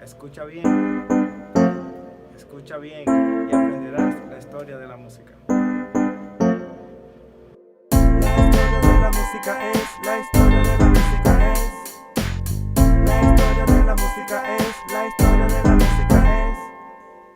Escucha bien, escucha bien y aprenderás la historia de la música. La historia de la música es, la historia de la música es, la historia de la música es, la historia de la música es.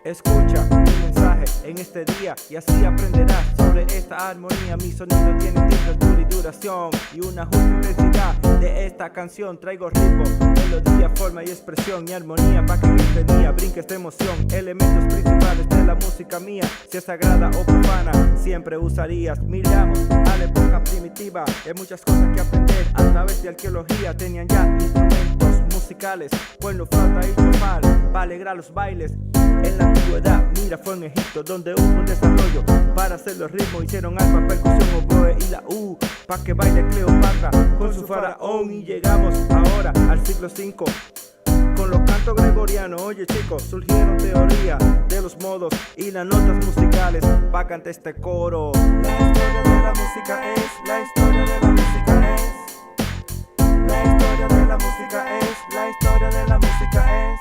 Escucha mi mensaje en este día y así aprenderás sobre esta armonía. Mi sonido tiene tiempo, altura y duración y una justa intensidad de esta canción. Traigo ritmo, melodía, forma y expresión y armonía para que en este día brinques de emoción. Elementos principales de la música mía, sea sagrada o profana, siempre usarías. Miramos a la época primitiva, hay muchas cosas que aprender a través de arqueología. Tenían ya instrumentos musicales, cuerno, flauta y chofar para alegrar los bailes. En la antigüedad, mira, fue en Egipto donde hubo un desarrollo para hacer los ritmos. Hicieron arpa, percusión, oboe y la pa' que baile Cleopatra con su faraón. Y llegamos ahora al siglo V con los cantos gregorianos. Oye chicos, surgieron teorías de los modos y las notas musicales pa' cantar este coro. La historia de la música es, la historia de la música es, la historia de la música es, la historia de la música es.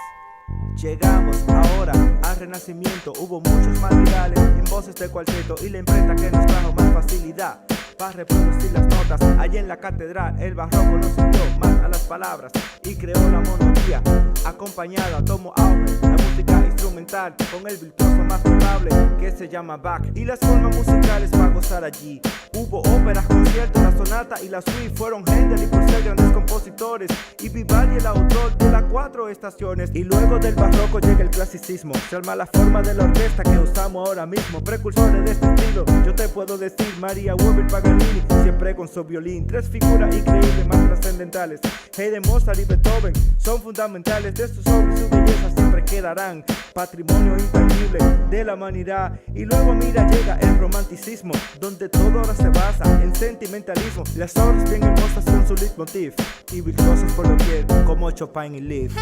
Llegamos ahora al renacimiento, hubo muchos madrigales en voces de cuarteto y la imprenta que nos trajo más facilidad para reproducir las notas. Allí en la catedral el barroco nos sintió más a las palabras y creó la monodía acompañada, tomó auge la música instrumental con el virtuoso más notable que se llama Bach. Y las formas musicales para gozar allí, hubo óperas, conciertos, la sonata y la suite fueron Händel y Purcell, grandes compositores, y Vivaldi el autor de las 4 estaciones. Y luego del barroco llega el clasicismo, se arma la forma de la orquesta que usamos ahora mismo. Precursores de este estilo, yo te puedo decir María Weber, Paganini, siempre con su violín. 3 figuras increíbles más trascendentales, Haydn, Mozart y Beethoven, son fundamentales. De sus obras y su belleza siempre quedarán patrimonio intangible de la humanidad. Y luego mira, llega el romanticismo, donde todo ahora se basa en sentimentalismo. Las obras bien hermosas con su leitmotiv y virtuosos por doquier como Chopin y Liszt.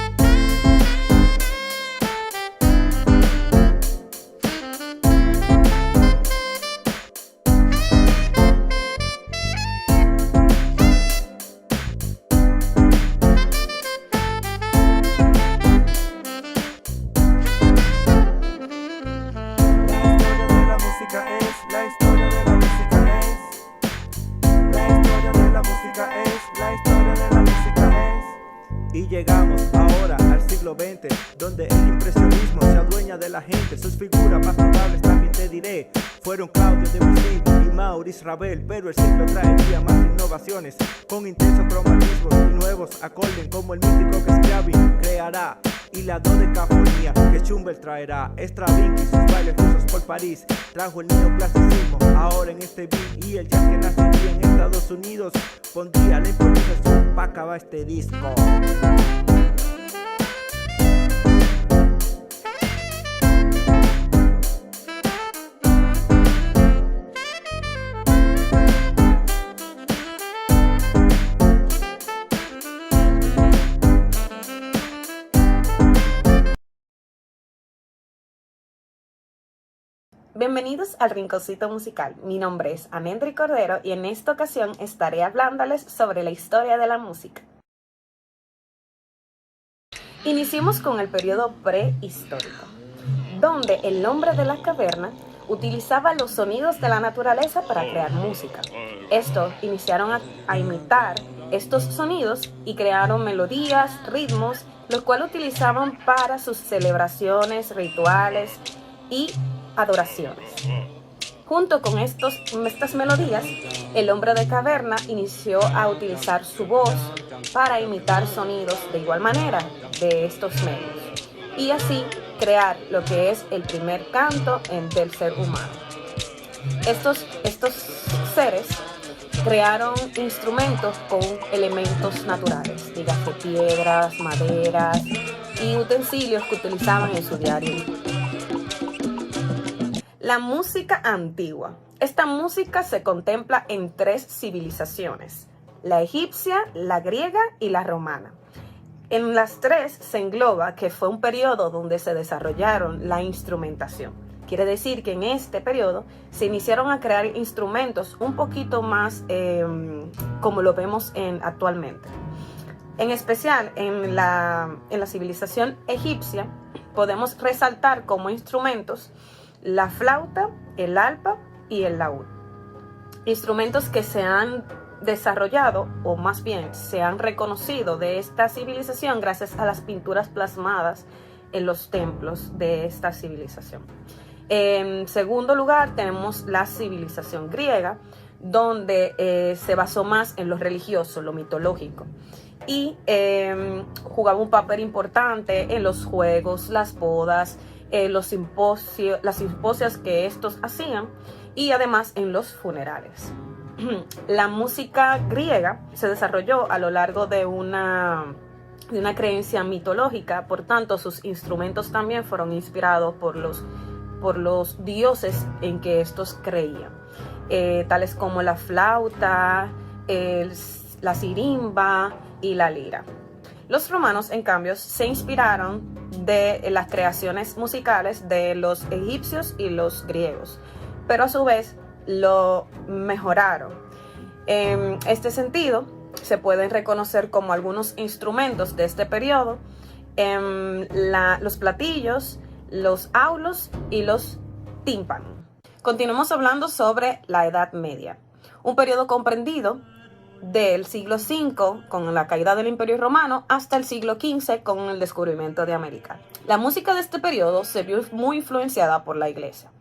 Y llegamos ahora al siglo XX, donde el impresionismo se adueña de la gente. Sus figuras más notables también te diré fueron Claudio Debussy y Maurice Ravel. Pero el siglo traería más innovaciones con intenso cromatismo y nuevos acordes como el mítico que Scriabin creará y la dodecafonía que Schubert traerá. Stravinsky, sus bailes rusos por París, trajo el neoclasicismo ahora en este beat. Y el jazz que nacería en Estados Unidos pondría la improvisación para acabar este disco. Bienvenidos al Rinconcito Musical. Mi nombre es Anendry Cordero y en esta ocasión estaré hablándoles sobre la historia de la música. Iniciemos con el periodo prehistórico, donde el hombre de la caverna utilizaba los sonidos de la naturaleza para crear música. Estos iniciaron a imitar estos sonidos y crearon melodías, ritmos, los cuales utilizaban para sus celebraciones, rituales y adoraciones. Junto con estas melodías, el hombre de caverna inició a utilizar su voz para imitar sonidos de igual manera de estos medios y así crear lo que es el primer canto del ser humano. Estos seres crearon instrumentos con elementos naturales, dígase piedras, maderas y utensilios que utilizaban en su diario vivir. La música antigua. Esta música se contempla en 3 civilizaciones: la egipcia, la griega y la romana. En las 3 se engloba que fue un periodo donde se desarrollaron la instrumentación. Quiere decir que en este periodo se iniciaron a crear instrumentos un poquito más como lo vemos actualmente. En especial en la civilización egipcia podemos resaltar como instrumentos la flauta, el arpa y el laúd. Instrumentos que se han desarrollado, o más bien se han reconocido de esta civilización gracias a las pinturas plasmadas en los templos de esta civilización. En segundo lugar tenemos la civilización griega, donde se basó más en lo religioso, lo mitológico, y jugaba un papel importante en los juegos, las bodas, las simposias que estos hacían, y además en los funerales. La música griega se desarrolló a lo largo de una creencia mitológica, por tanto sus instrumentos también fueron inspirados por los dioses en que estos creían, tales como la flauta, la sirimba y la lira. Los romanos, en cambio, se inspiraron de las creaciones musicales de los egipcios y los griegos, pero a su vez lo mejoraron. En este sentido, se pueden reconocer como algunos instrumentos de este periodo los platillos, los aulos y los tímpanos. Continuemos hablando sobre la Edad Media, un periodo comprendido del siglo V con la caída del Imperio Romano hasta el siglo XV con el descubrimiento de América. La música de este periodo se vio muy influenciada por la Iglesia.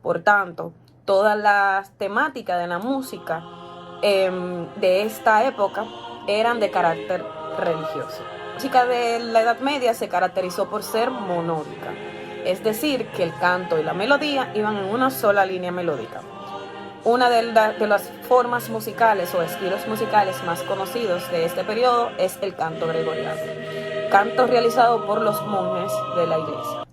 Por tanto, toda la temática de la música de esta época eran de carácter religioso. La música de la Edad Media se caracterizó por ser monódica, es decir, que el canto y la melodía iban en una sola línea melódica. Una de las formas musicales o estilos musicales más conocidos de este periodo es el canto gregoriano, canto realizado por los monjes de la iglesia.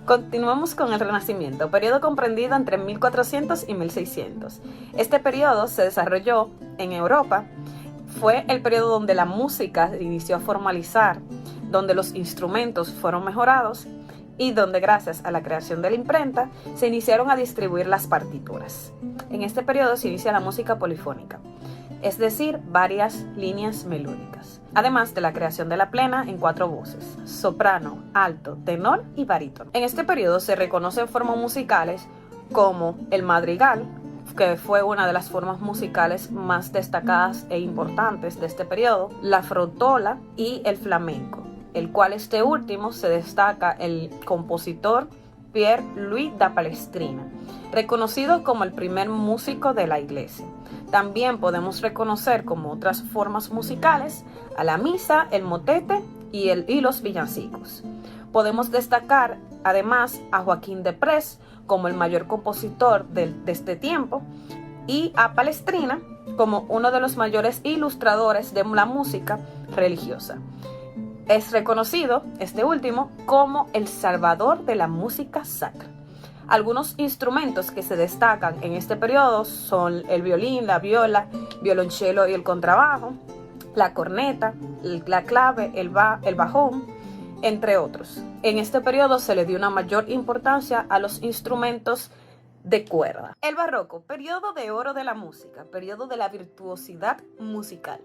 Continuamos con el Renacimiento, periodo comprendido entre 1400 y 1600. Este periodo se desarrolló en Europa. Fue el periodo donde la música se inició a formalizar, donde los instrumentos fueron mejorados y donde gracias a la creación de la imprenta se iniciaron a distribuir las partituras. En este periodo se inicia la música polifónica, es decir, varias líneas melódicas, además de la creación de la plena en 4 voces: soprano, alto, tenor y barítono. En este periodo se reconocen formas musicales como el madrigal, que fue una de las formas musicales más destacadas e importantes de este periodo, la frotola y el flamenco, el cual este último se destaca el compositor Pierre Louis da Palestrina, reconocido como el primer músico de la iglesia. También podemos reconocer como otras formas musicales a la misa, el motete y los villancicos. Podemos destacar además a Joaquín de Prez como el mayor compositor de este tiempo y a Palestrina como uno de los mayores ilustradores de la música religiosa. Es reconocido, este último, como el salvador de la música sacra. Algunos instrumentos que se destacan en este periodo son el violín, la viola, violonchelo y el contrabajo, la corneta, la clave, el bajón, entre otros. En este periodo se le dio una mayor importancia a los instrumentos de cuerda. El barroco, periodo de oro de la música, periodo de la virtuosidad musical.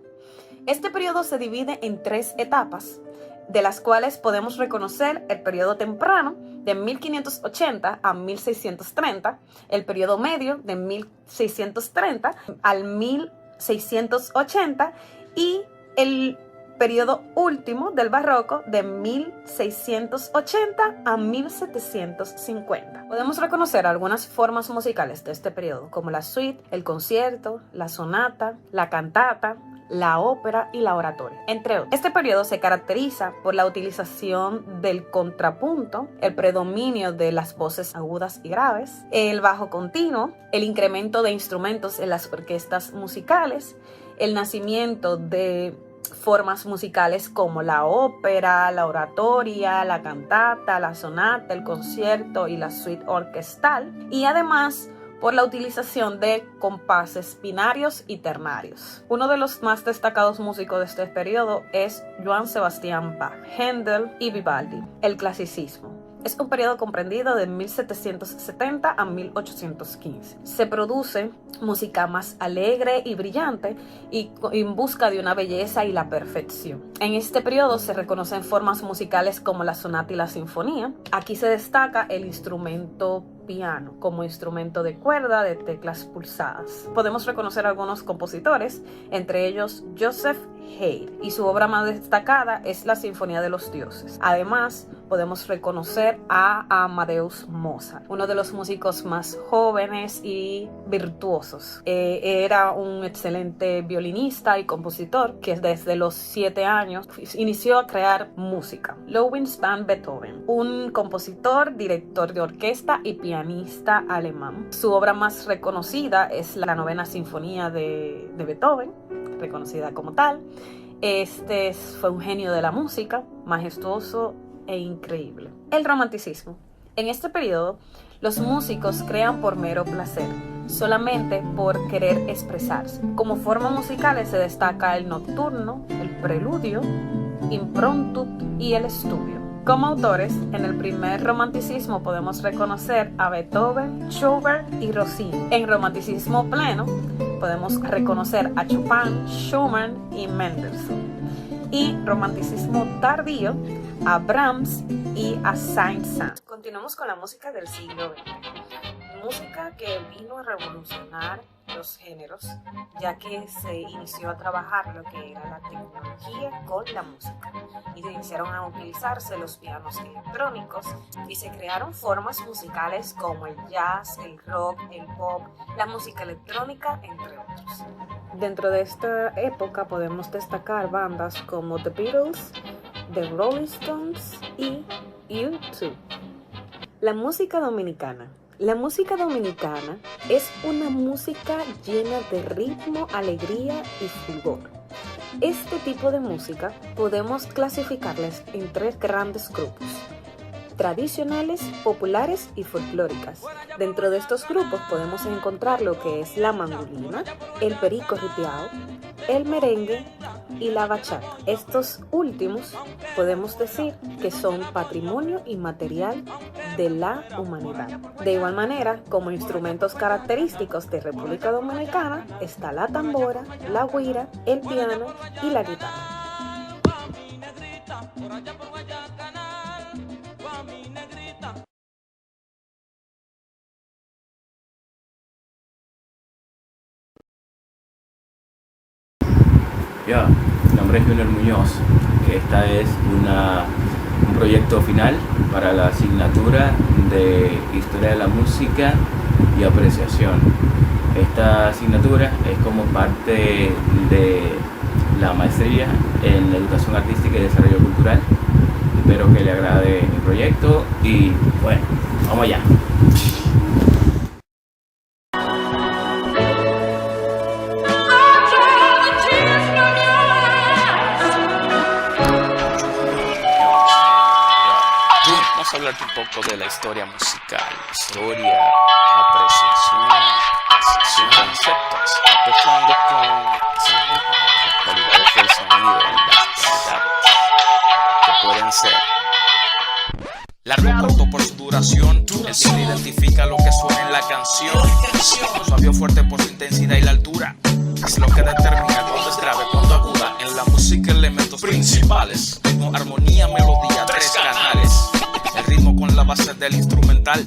Este periodo se divide en 3 etapas, de las cuales podemos reconocer el periodo temprano de 1580 a 1630, el periodo medio de 1630 al 1680 y el periodo último del barroco de 1680 a 1750. Podemos reconocer algunas formas musicales de este periodo, como la suite, el concierto, la sonata, la cantata, la ópera y la oratoria, entre otros. Este periodo se caracteriza por la utilización del contrapunto, el predominio de las voces agudas y graves, el bajo continuo, el incremento de instrumentos en las orquestas musicales, el nacimiento de formas musicales como la ópera, la oratoria, la cantata, la sonata, el concierto y la suite orquestal, y además por la utilización de compases binarios y ternarios. Uno de los más destacados músicos de este periodo es Johann Sebastian Bach, Händel y Vivaldi. El clasicismo es un periodo comprendido de 1770 a 1815. Se produce música más alegre y brillante y en busca de una belleza y la perfección. En este periodo se reconocen formas musicales como la sonata y la sinfonía. Aquí se destaca el instrumento piano como instrumento de cuerda de teclas pulsadas. Podemos reconocer algunos compositores, entre ellos Joseph Haydn, y su obra más destacada es la Sinfonía de los Dioses. Además, podemos reconocer a Amadeus Mozart, uno de los músicos más jóvenes y virtuosos. Era un excelente violinista y compositor que desde los 7 años inició a crear música. Ludwig van Beethoven, un compositor, director de orquesta y pianista alemán. Su obra más reconocida es la Novena Sinfonía de Beethoven, reconocida como tal. Fue un genio de la música, majestuoso e increíble. El romanticismo. En este periodo, los músicos crean por mero placer, solamente por querer expresarse. Como formas musicales se destaca el nocturno, el preludio, impromptu y el estudio. Como autores, en el primer romanticismo podemos reconocer a Beethoven, Schubert y Rossini. En romanticismo pleno podemos reconocer a Chopin, Schumann y Mendelssohn. Y romanticismo tardío a Brahms y a Saint-Saëns. Continuamos con la música del siglo XX. Música que vino a revolucionar los géneros, ya que se inició a trabajar lo que era la tecnología con la música y se iniciaron a utilizarse los pianos electrónicos y se crearon formas musicales como el jazz, el rock, el pop, la música electrónica, entre otros. Dentro de esta época podemos destacar bandas como The Beatles, The Rolling Stones y U2. La música dominicana. La música dominicana es una música llena de ritmo, alegría y fulgor. Este tipo de música podemos clasificarles en 3 grandes grupos: tradicionales, populares y folclóricas. Dentro de estos grupos podemos encontrar lo que es la mandolina, el perico ripiao, el merengue y la bachata. Estos últimos podemos decir que son patrimonio inmaterial de la humanidad. De igual manera, como instrumentos característicos de República Dominicana está la tambora, la güira, el piano y la guitarra. Mi nombre es Junior Muñoz. Esta es un proyecto final para la asignatura de Historia de la Música y Apreciación. Esta asignatura es como parte de la maestría en Educación Artística y Desarrollo Cultural. Espero que le agrade mi proyecto y bueno, vamos allá. Vamos a hablarte un poco de la historia musical, historia, apreciación, conceptos, empezando con las cualidades del sonido y las cualidades que pueden ser largo, corto por su duración, el tiempo identifica lo que suena en la canción, suave o fuerte por su intensidad y la altura, es lo que determina cuándo es grave, cuándo aguda. En la música elementos principales, ritmo, armonía, melodía, 3 canales. El ritmo con la base del instrumental,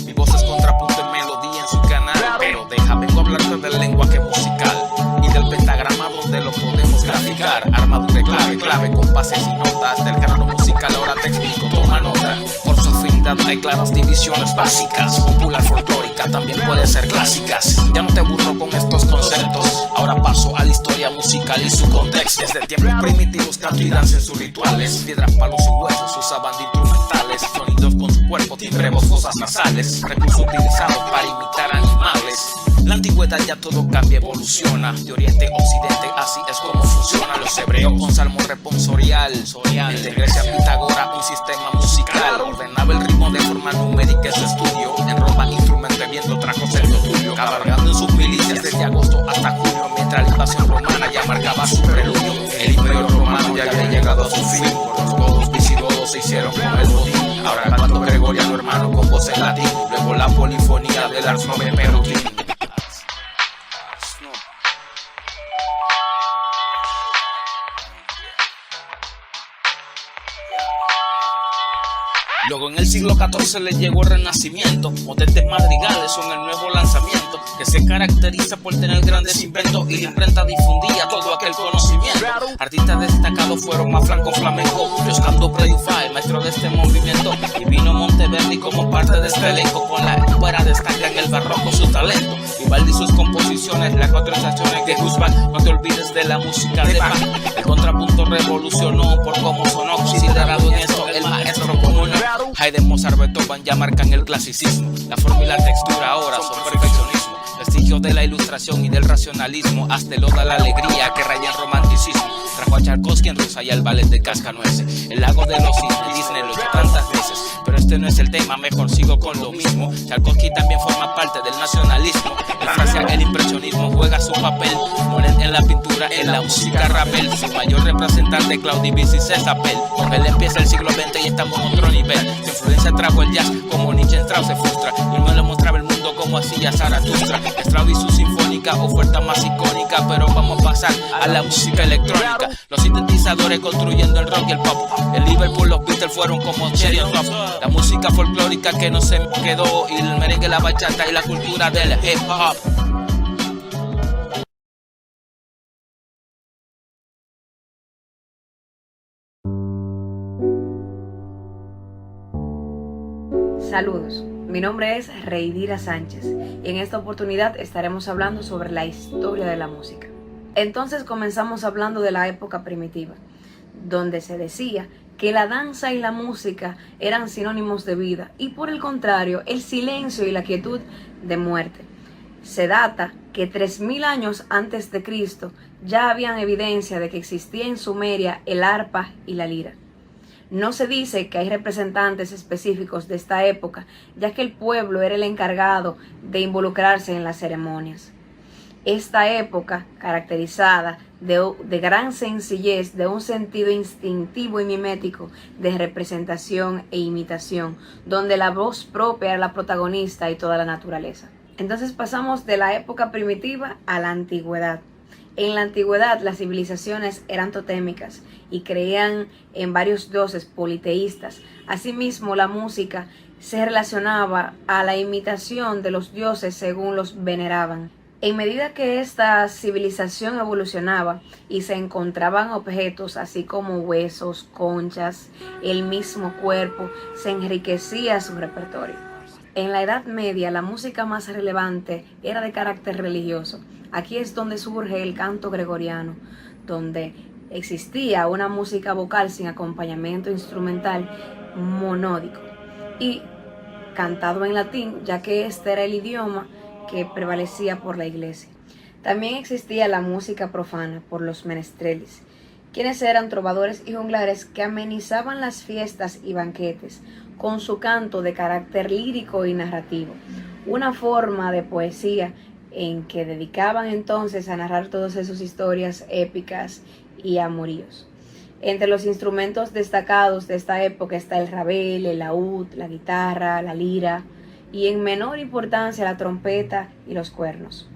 mi voz es contrapunto en melodía en su canal. Pero vengo a hablarte del lenguaje musical y del pentagrama donde lo podemos graficar. Armadura clave, compases y notas del canal musical. Ahora te explico, toma nota. Por su afinidad hay claras divisiones básicas. Popular, folclórica, también puede ser clásicas. Ya no te burlo con estos conceptos. Ahora paso a la historia musical y su contexto. Desde tiempos primitivos canto y danza en sus rituales. Piedras, palos y huesos usaban de instrumentales. Sonidos con su cuerpo, timbre, voz, fosas nasales. Recursos utilizados para imitar animales. La antigüedad ya todo cambia, evoluciona. De oriente a occidente, así es como funciona. Los hebreos con salmo responsorial. De Grecia a Pitágoras, un sistema musical. Ordenaba el ritmo de forma numérica en su estudio. En Roma, instrumento viento trajo cerdo tuyo. Cabalgando en sus milicias desde agosto hasta junio. Mientras la invasión romana ya marcaba su preludio. El imperio romano ya había llegado a su fin. Por los godos visigodos se hicieron con el botín. Ahora el canto gregoriano, hermano, con voz en latín. Luego la polifonía del Ars Nove Meroklin. Luego en el siglo XIV le llegó el Renacimiento. Motetes madrigales son el nuevo lanzamiento, que se caracteriza por tener grandes inventos y la imprenta difundía todo aquel conocimiento. Artistas destacados fueron más Franco Flamenco, Luis Cando Predufay, maestro de este movimiento, y vino Monteverdi como parte de este elenco. Con la ópera destaca en el barroco su talento. Vivaldi sus composiciones, las cuatro estaciones de Guzmán. No te olvides de la música de Bach. El contrapunto revolucionó por cómo sonó, considerado en esto el maestro común. Haydn, Mozart, Beethoven ya marcan el clasicismo. La forma y la textura ahora son perfeccionismo. Vestigio de la ilustración y del racionalismo, hasta el oda la alegría que raya en romanticismo. Trajo a Tchaikovsky en Rusia y al ballet de Cascanueces. El lago de los cisnes, Disney lo hizo tantas veces, pero este no es el tema, mejor sigo con lo mismo. Tchaikovsky también forma parte del nacionalismo. En Francia el impresionismo juega su papel. Monet en la pintura, en la música Ravel. Su mayor representante Claude Debussy, César Pell. Con él empieza el siglo XX y estamos en otro nivel. Su influencia trajo el jazz, como Nietzsche en Strauss se frustra. Y no le mostraba el mundo como hacía Zaratustra. Strauss y su sinfónica, oferta más icónica, pero vamos a pasar a la música electrónica. Los sintetizadores construyendo el rock y el pop. En Liverpool los Beatles fueron como Cherry on Top. La música folclórica que no se quedó, y el merengue, la bachata y la cultura del hip hop. Saludos, mi nombre es Reidira Sánchez y en esta oportunidad estaremos hablando sobre la historia de la música. Entonces comenzamos hablando de la época primitiva, donde se decía que la danza y la música eran sinónimos de vida y por el contrario el silencio y la quietud de muerte. Se data que 3000 años antes de Cristo ya habían evidencia de que existía en Sumeria el arpa y la lira. No se dice que hay representantes específicos de esta época, ya que el pueblo era el encargado de involucrarse en las ceremonias. Esta época, caracterizada de gran sencillez, de un sentido instintivo y mimético de representación e imitación, donde la voz propia era la protagonista y toda la naturaleza. Entonces pasamos de la época primitiva a la antigüedad. En la antigüedad las civilizaciones eran totémicas y creían en varios dioses politeístas. Asimismo, la música se relacionaba a la imitación de los dioses según los veneraban. En medida que esta civilización evolucionaba y se encontraban objetos así como huesos, conchas, el mismo cuerpo, se enriquecía su repertorio. En la Edad Media la música más relevante era de carácter religioso. Aquí es donde surge el canto gregoriano, donde existía una música vocal sin acompañamiento instrumental monódico y cantado en latín, ya que este era el idioma que prevalecía por la iglesia. También existía la música profana por los menestreles, quienes eran trovadores y juglares que amenizaban las fiestas y banquetes con su canto de carácter lírico y narrativo, una forma de poesía en que dedicaban entonces a narrar todas esas historias épicas y amoríos. Entre los instrumentos destacados de esta época está el rabel, el laúd, la guitarra, la lira y en menor importancia la trompeta y los cuernos.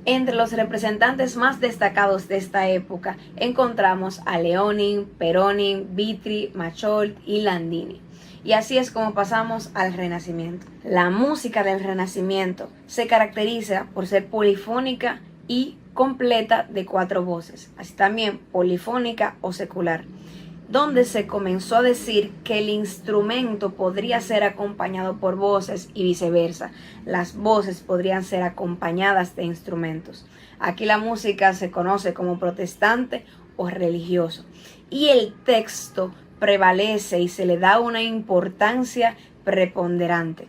Entre los representantes más destacados de esta época encontramos a Leonin, Peronin, Vitri, Macholt y Landini. Y así es como pasamos al Renacimiento. La música del Renacimiento se caracteriza por ser polifónica y completa de 4 voces, así también polifónica o secular, donde se comenzó a decir que el instrumento podría ser acompañado por voces y viceversa. Las voces podrían ser acompañadas de instrumentos. Aquí la música se conoce como protestante o religioso y el texto prevalece y se le da una importancia preponderante.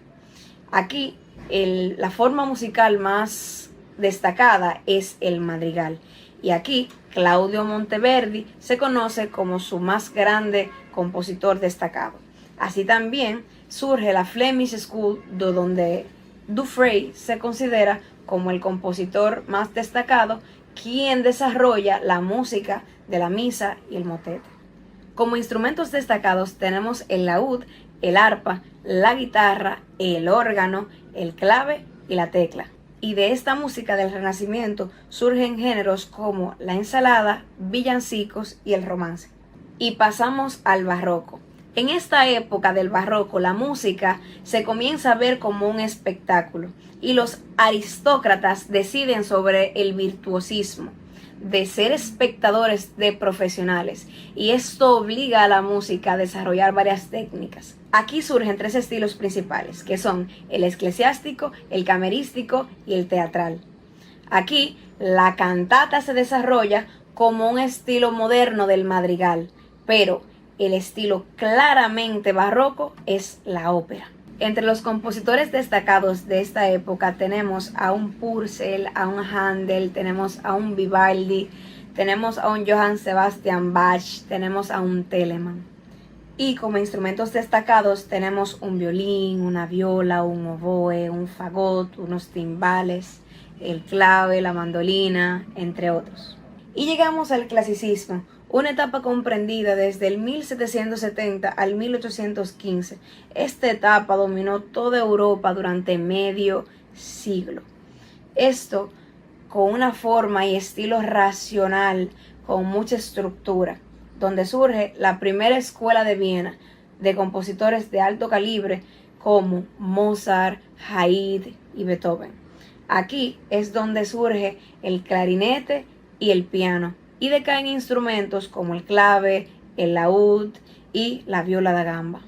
Aquí la forma musical más destacada es el madrigal y aquí Claudio Monteverdi se conoce como su más grande compositor destacado. Así también surge la Flemish School, donde Dufray se considera como el compositor más destacado, quien desarrolla la música de la misa y el motete. Como instrumentos destacados tenemos el laúd, el arpa, la guitarra, el órgano, el clave y la tecla. Y de esta música del Renacimiento surgen géneros como la ensalada, villancicos y el romance. Y pasamos al barroco. En esta época del barroco, la música se comienza a ver como un espectáculo y los aristócratas deciden sobre el virtuosismo de ser espectadores de profesionales, y esto obliga a la música a desarrollar varias técnicas. Aquí surgen 3 estilos principales, que son el eclesiástico, el camerístico y el teatral. Aquí la cantata se desarrolla como un estilo moderno del madrigal, pero el estilo claramente barroco es la ópera. Entre los compositores destacados de esta época tenemos a un Purcell, a un Händel, tenemos a un Vivaldi, tenemos a un Johann Sebastian Bach, tenemos a un Telemann. Y como instrumentos destacados tenemos un violín, una viola, un oboe, un fagot, unos timbales, el clave, la mandolina, entre otros. Y llegamos al clasicismo, una etapa comprendida desde el 1770 al 1815. Esta etapa dominó toda Europa durante medio siglo. Esto con una forma y estilo racional, con mucha estructura, donde surge la primera escuela de Viena de compositores de alto calibre como Mozart, Haydn y Beethoven. Aquí es donde surge el clarinete y el piano, y decaen instrumentos como el clave, el laúd y la viola da gamba.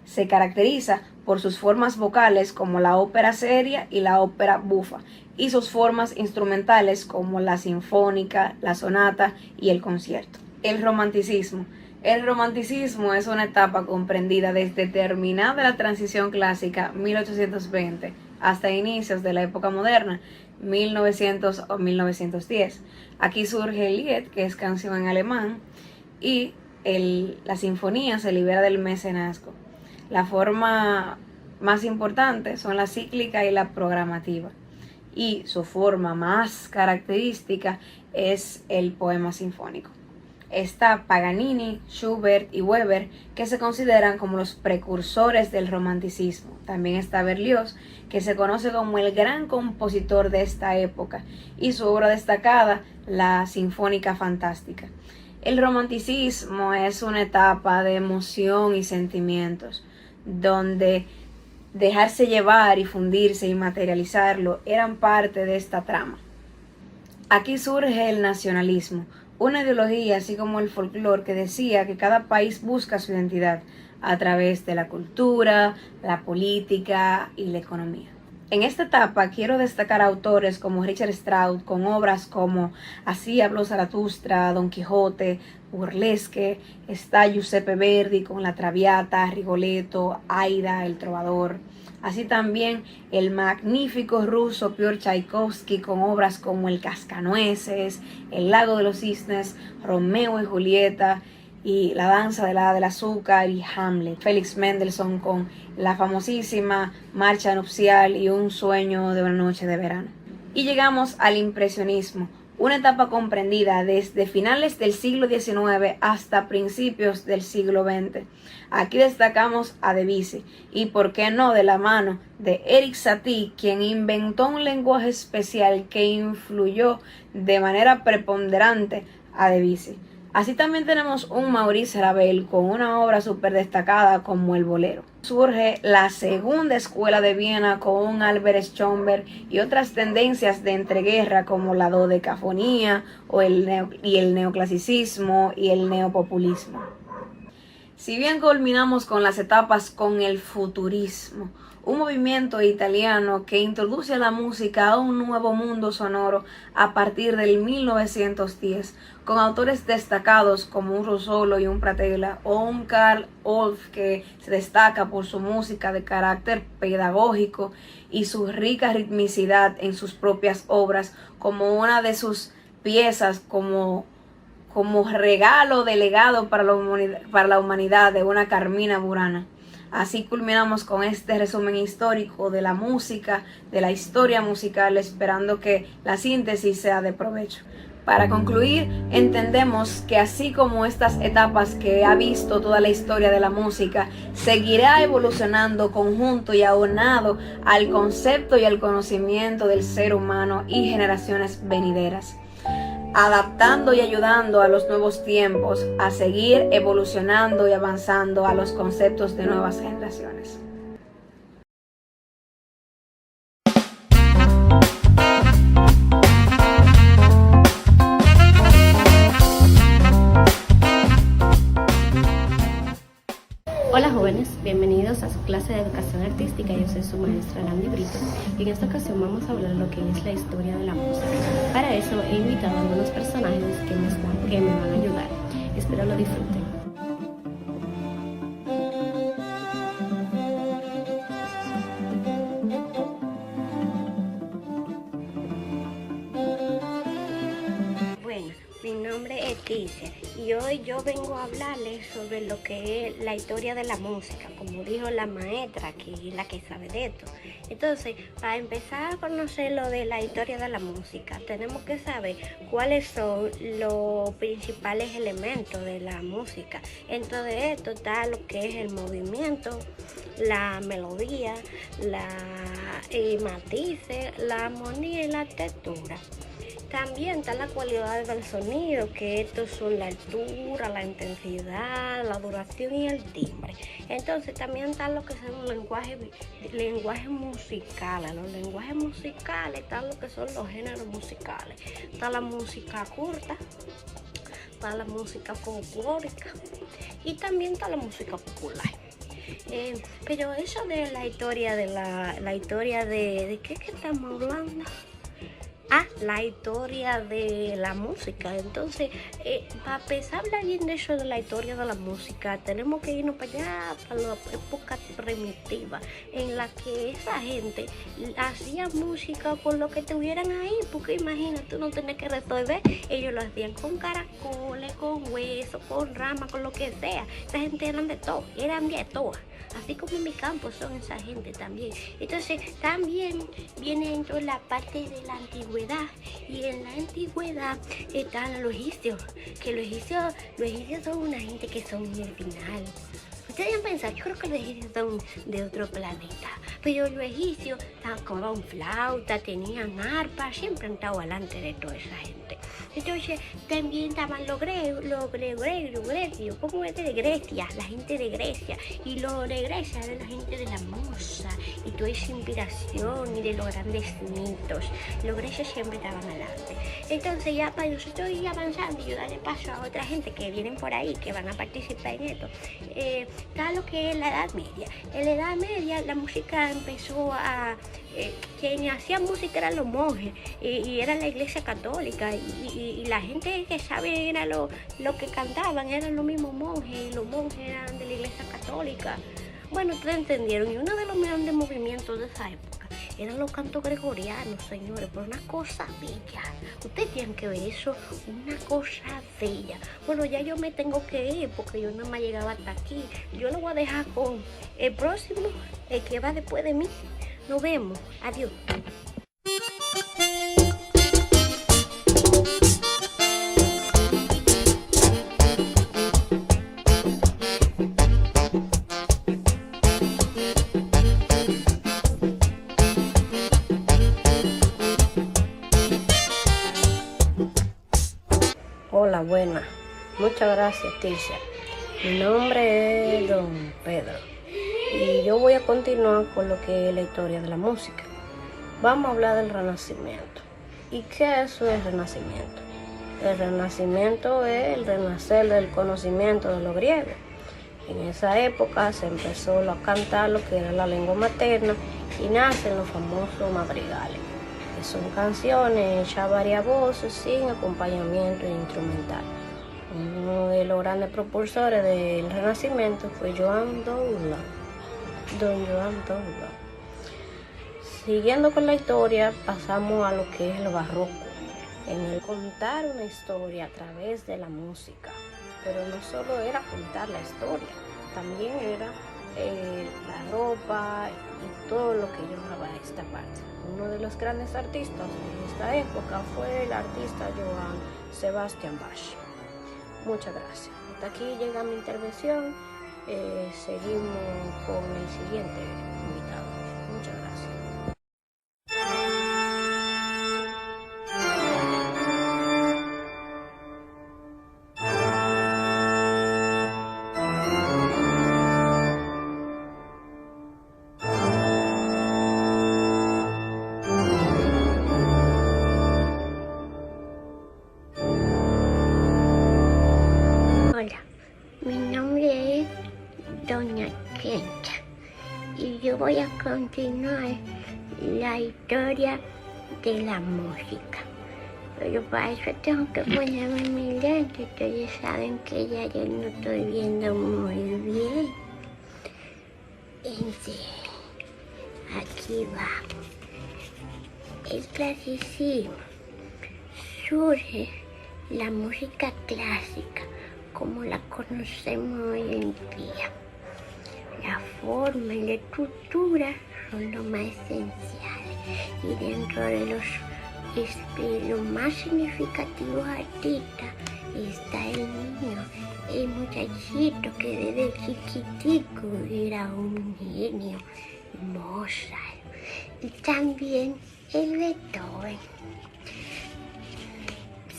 Se caracteriza por sus formas vocales como la ópera seria y la ópera bufa, y sus formas instrumentales como la sinfónica, la sonata y el concierto. El romanticismo. El romanticismo es una etapa comprendida desde terminada la transición clásica 1820 hasta inicios de la época moderna 1900 o 1910. Aquí surge el Lied, que es canción en alemán, y la sinfonía se libera del mecenazgo. La forma más importante son la cíclica y la programativa, y su forma más característica es el poema sinfónico. Está Paganini, Schubert y Weber, que se consideran como los precursores del romanticismo. También está Berlioz, que se conoce como el gran compositor de esta época, y su obra destacada, la Sinfónica Fantástica. El romanticismo es una etapa de emoción y sentimientos, donde dejarse llevar y fundirse y materializarlo eran parte de esta trama. Aquí surge el nacionalismo, una ideología así como el folclore que decía que cada país busca su identidad a través de la cultura, la política y la economía. En esta etapa quiero destacar autores como Richard Strauss con obras como Así habló Zaratustra, Don Quijote, Burlesque. Está Giuseppe Verdi con La Traviata, Rigoletto, Aida, El Trovador. Así también el magnífico ruso Piotr Tchaikovsky con obras como El Cascanueces, El Lago de los Cisnes, Romeo y Julieta y La Danza del Hada del Azúcar y Hamlet. Félix Mendelssohn con la famosísima Marcha Nupcial y Un Sueño de una Noche de Verano. Y llegamos al impresionismo, una etapa comprendida desde finales del siglo XIX hasta principios del siglo XX. Aquí destacamos a Debussy, y por qué no de la mano de Erik Satie, quien inventó un lenguaje especial que influyó de manera preponderante a Debussy. Así también tenemos un Maurice Ravel con una obra súper destacada como El Bolero. Surge la segunda escuela de Viena con un Albert Schönberg y otras tendencias de entreguerra como la dodecafonía y el neoclasicismo y el neopopulismo. Si bien culminamos con las etapas con el futurismo, un movimiento italiano que introduce a la música a un nuevo mundo sonoro a partir del 1910, con autores destacados como un Russolo y un Pratella, o un Carl Orff que se destaca por su música de carácter pedagógico y su rica ritmicidad en sus propias obras, como una de sus piezas como regalo delegado para la humanidad de una Carmina Burana. Así culminamos con este resumen histórico de la música, de la historia musical, esperando que la síntesis sea de provecho. Para concluir, entendemos que así como estas etapas que ha visto toda la historia de la música, seguirá evolucionando conjunto y aunado al concepto y al conocimiento del ser humano y generaciones venideras. adaptando y ayudando a los nuevos tiempos a seguir evolucionando y avanzando a los conceptos de nuevas generaciones. Hola jóvenes, bienvenidos a su clase de educación artística. Yo soy su maestra Landy Brito y en esta ocasión vamos a hablar de lo que es la historia de la música. Para eso he invitado a algunos personajes que me van a ayudar. Espero lo disfruten. Bueno, mi nombre es Tícer y hoy yo vengo a hablarles sobre lo que es la historia de la música, como dijo la maestra, que es la que sabe de esto. Entonces, para empezar a conocer lo de la historia de la música, tenemos que saber cuáles son los principales elementos de la música. Dentro de esto está lo que es el movimiento, la melodía, matices, la armonía y la textura. También está la cualidad del sonido, que estos son la altura, la intensidad, la duración y el timbre. Entonces también está lo que son los lenguajes musicales. Los lenguajes musicales están lo que son los géneros musicales. Está la música corta, está la música folclórica y también está la música popular. Pero eso de la historia ¿de qué es que estamos hablando? La historia de la música. Entonces, para empezar a hablar bien de eso de la historia de la música, tenemos que irnos para allá, para la época primitiva, en la que esa gente hacía música con lo que tuvieran ahí, porque imagínate, tú no tenías que resolver, ellos lo hacían con caracoles, con huesos, con ramas, con lo que sea. Esa gente eran de todo, así como en mi campo son esa gente también. Entonces también viene dentro de la parte de la antigüedad, y en la antigüedad están los egipcios, que los egipcios son una gente que son el final. Ustedes han pensado, yo creo que los egipcios son de otro planeta, pero los egipcios tocaban flauta, tenían arpa, siempre han estado delante de toda esa gente. Entonces también estaban los grecios, ¿cómo es de Grecia? La gente de Grecia. Y los de Grecia era la gente de la musa y toda esa inspiración y de los grandes mitos. Los grecios siempre estaban adelante. Entonces ya para nosotros ir avanzando y yo darle paso a otra gente que vienen por ahí, que van a participar en esto, está lo que es la Edad Media. En la Edad Media la música empezó quien hacía música eran los monjes y era la iglesia católica y la gente que sabe era lo que cantaban, eran los mismos monjes, y los monjes eran de la iglesia católica. Bueno, ustedes entendieron, y uno de los grandes movimientos de esa época eran los cantos gregorianos, señores, pero una cosa bella. Ustedes tienen que ver eso, una cosa bella. Bueno, ya yo me tengo que ir porque yo nada más llegaba hasta aquí. Yo lo voy a dejar con el próximo, el que va después de mí. Nos vemos, adiós. Hola, buenas. Muchas gracias, Ticia. Mi nombre es Don Pedro y yo voy a continuar con lo que es la historia de la música. Vamos a hablar del Renacimiento. ¿Y qué es eso del Renacimiento? El Renacimiento es el renacer del conocimiento de los griegos. En esa época se empezó a cantar lo que era la lengua materna y nacen los famosos madrigales, que son canciones hechas a varias voces sin acompañamiento instrumental. Uno de los grandes propulsores del Renacimiento fue Don Joan Douglas. Siguiendo con la historia, pasamos a lo que es el barroco, en el contar una historia a través de la música. Pero no solo era contar la historia, también era la ropa y todo lo que llevaba a esta parte. Uno de los grandes artistas de esta época fue el artista Johann Sebastian Bach. Muchas gracias. Hasta aquí llega mi intervención. Seguimos con el siguiente invitado. Muchas gracias. yo voy a continuar la historia de la música. Pero para eso tengo que ponerme mi lente. Ustedes saben que ya yo no estoy viendo muy bien. Entonces, aquí vamos. El clasicismo. Surge la música clásica como la conocemos hoy en día. La forma y la estructura son lo más esenciales, y dentro de los más significativos artistas está el niño, el muchachito que desde chiquitico era un genio, Mozart, y también el Beethoven.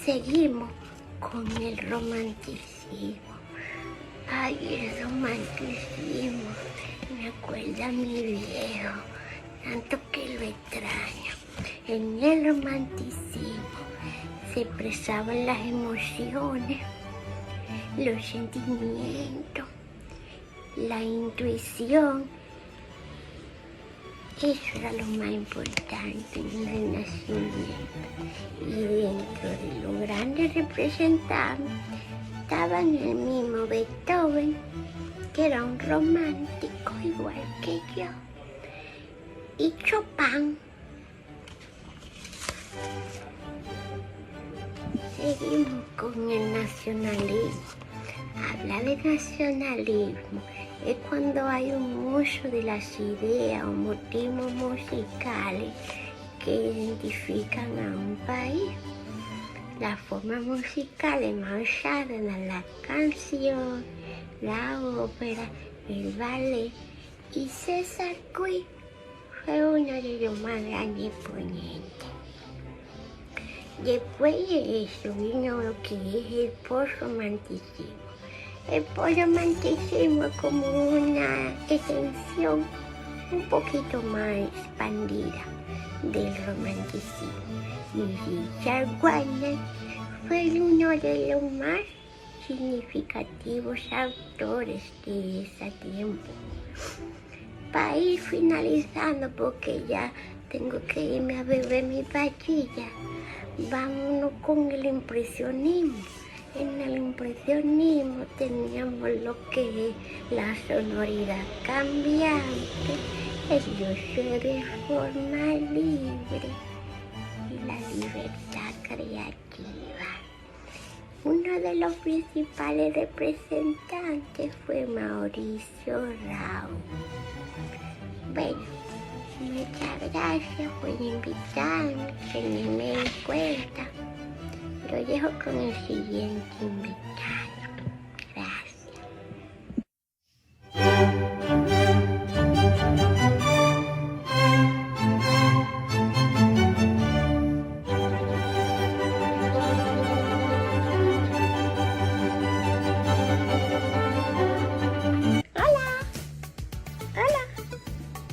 Seguimos con el romanticismo. Ay, el romanticismo me acuerda a mi viejo, tanto que lo extraño. En el romanticismo se expresaban las emociones, los sentimientos, la intuición. Eso era lo más importante en el Renacimiento. Y dentro de los grandes representantes estaban el mismo Beethoven, que era un romántico igual que yo, y Chopin. Seguimos con el nacionalismo. Hablar de nacionalismo es cuando hay un uso de las ideas o motivos musicales que identifican a un país. Las formas musicales más usadas eran la canción, la ópera, el ballet, y César Cui fue uno de los más grandes exponentes. Después de eso vino lo que es el postromanticismo. El postromanticismo es como una extensión un poquito más expandida del romanticismo. Y Richard Wagner fue uno de los más significativos autores de ese tiempo. Para ir finalizando, porque ya tengo que irme a beber mi pastilla, vámonos con el impresionismo. En el impresionismo teníamos lo que es la sonoridad cambiante, el uso de forma libre y la libertad creativa. Uno de los principales representantes fue Mauricio Raúl. Bueno, muchas gracias por invitarme, tenerme en cuenta. Lo dejo con el siguiente invitado. Gracias.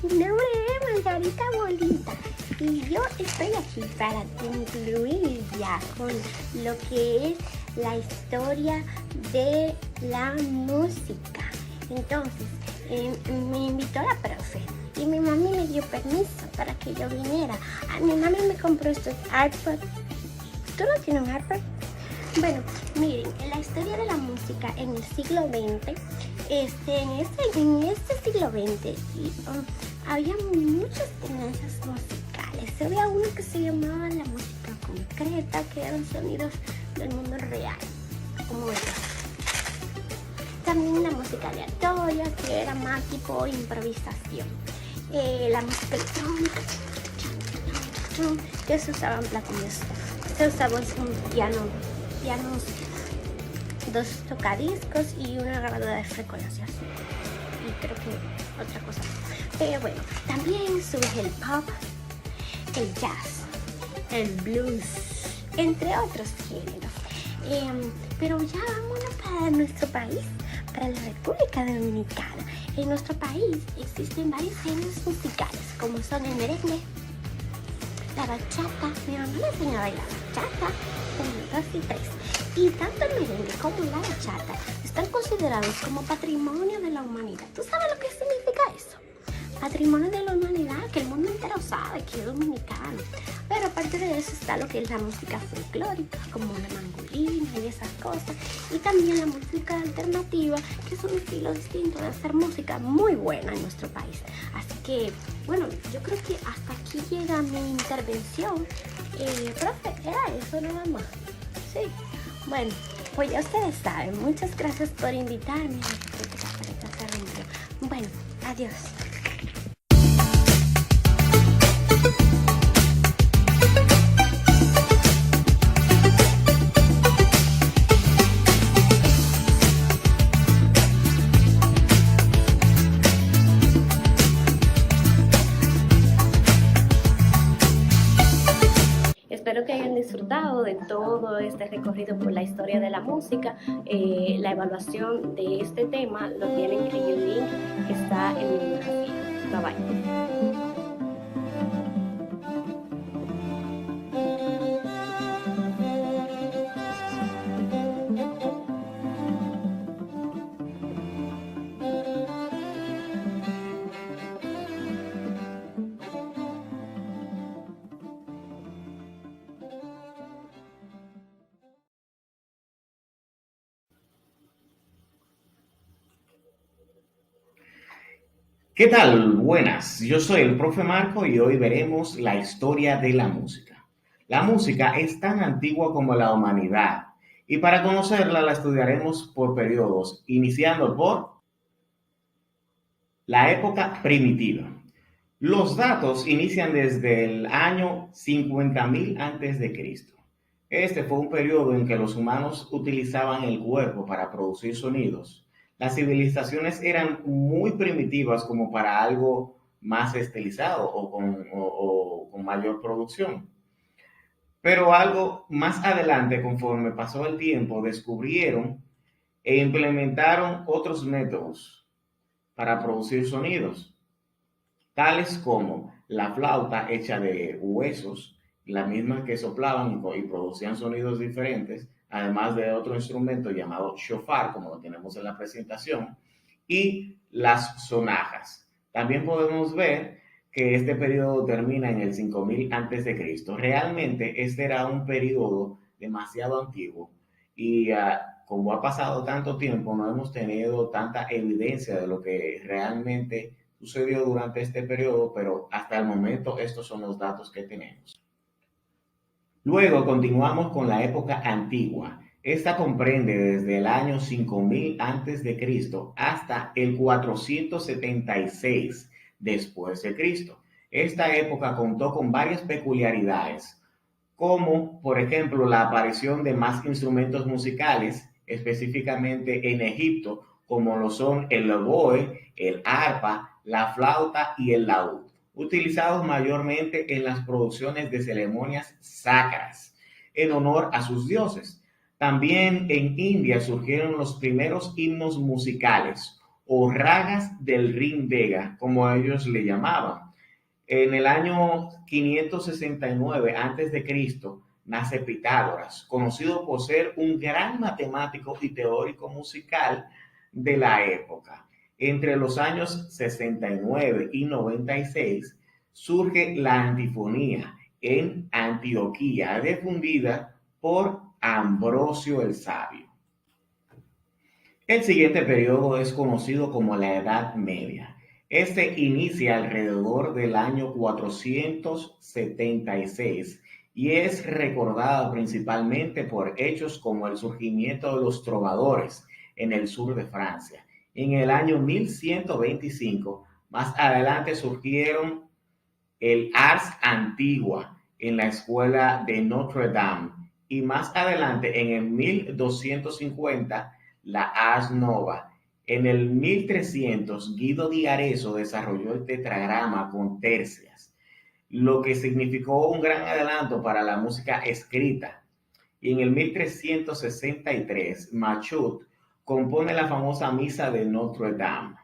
Mi nombre es Margarita Bolita y yo estoy aquí para concluir ya con lo que es la historia de la música. Entonces, me invitó la profe y mi mami me dio permiso para que yo viniera. Mi mami me compró estos AirPods. ¿Tú no tienes un AirPod? Bueno, miren, la historia de la música en el siglo XX, en este siglo XX había muchas tendencias musicales. Había uno que se llamaba la música concreta, que eran sonidos del mundo real, como esto. También la música aleatoria, que era más tipo improvisación. La música electrónica, que se usaban platillos, se usaba un pianos, dos tocadiscos y una grabadora de frecuencias. Y creo que otra cosa. Pero bueno, también surge el pop, el jazz, el blues, entre otros géneros. Pero ya vámonos para nuestro país, para la República Dominicana. En nuestro país existen varios géneros musicales, como son el merengue, la bachata. Mi mamá me enseñó a bailar bachata, 1, 2 y 3. Y tanto el merengue como la bachata están considerados como patrimonio de la humanidad. ¿Tú sabes lo que significa eso? patrimonio de la humanidad, que el mundo entero sabe que es dominicano. Pero aparte de eso está lo que es la música folclórica, como la mangolina y esas cosas. Y también la música alternativa, que es un estilo distinto de hacer música muy buena en nuestro país. Así que, bueno, yo creo que hasta aquí llega mi intervención. Profe, era eso nada más. Sí. Bueno, pues ya ustedes saben. Muchas gracias por invitarme. Bueno, adiós. Espero que hayan disfrutado de todo este recorrido por la historia de la música. La evaluación de este tema lo tienen en el link que está en mi biografía. Bye bye. ¿Qué tal? Buenas, yo soy el profe Marco y hoy veremos la historia de la música. La música es tan antigua como la humanidad y para conocerla la estudiaremos por periodos, iniciando por la época primitiva. Los datos inician desde el año 50.000 a.C. Este fue un periodo en que los humanos utilizaban el cuerpo para producir sonidos. Las civilizaciones eran muy primitivas como para algo más estilizado o con mayor producción. Pero algo más adelante, conforme pasó el tiempo, descubrieron e implementaron otros métodos para producir sonidos, tales como la flauta hecha de huesos, la misma que soplaban y producían sonidos diferentes, además de otro instrumento llamado shofar, como lo tenemos en la presentación, y las sonajas. También podemos ver que este periodo termina en el 5000 a.C. Realmente este era un periodo demasiado antiguo y como ha pasado tanto tiempo, no hemos tenido tanta evidencia de lo que realmente sucedió durante este periodo, pero hasta el momento estos son los datos que tenemos. Luego continuamos con la época antigua. Esta comprende desde el año 5000 a.C. hasta el 476 después de Cristo. Esta época contó con varias peculiaridades, como por ejemplo la aparición de más instrumentos musicales, específicamente en Egipto, como lo son el oboe, el arpa, la flauta y el laúd, utilizados mayormente en las producciones de ceremonias sacras, en honor a sus dioses. También en India surgieron los primeros himnos musicales, o ragas del Rig Veda, como ellos le llamaban. En el año 569 a.C. nace Pitágoras, conocido por ser un gran matemático y teórico musical de la época. Entre los años 69 y 96 surge la antifonía en Antioquía, difundida por Ambrosio el Sabio. El siguiente periodo es conocido como la Edad Media. Este inicia alrededor del año 476 y es recordado principalmente por hechos como el surgimiento de los trovadores en el sur de Francia. En el año 1125, más adelante surgieron el Ars Antigua en la escuela de Notre Dame y más adelante en el 1250 la Ars Nova. En el 1300 Guido di Arezzo desarrolló el tetragrama con tercias, lo que significó un gran adelanto para la música escrita. Y en el 1363 Machut compone la famosa Misa de Notre Dame.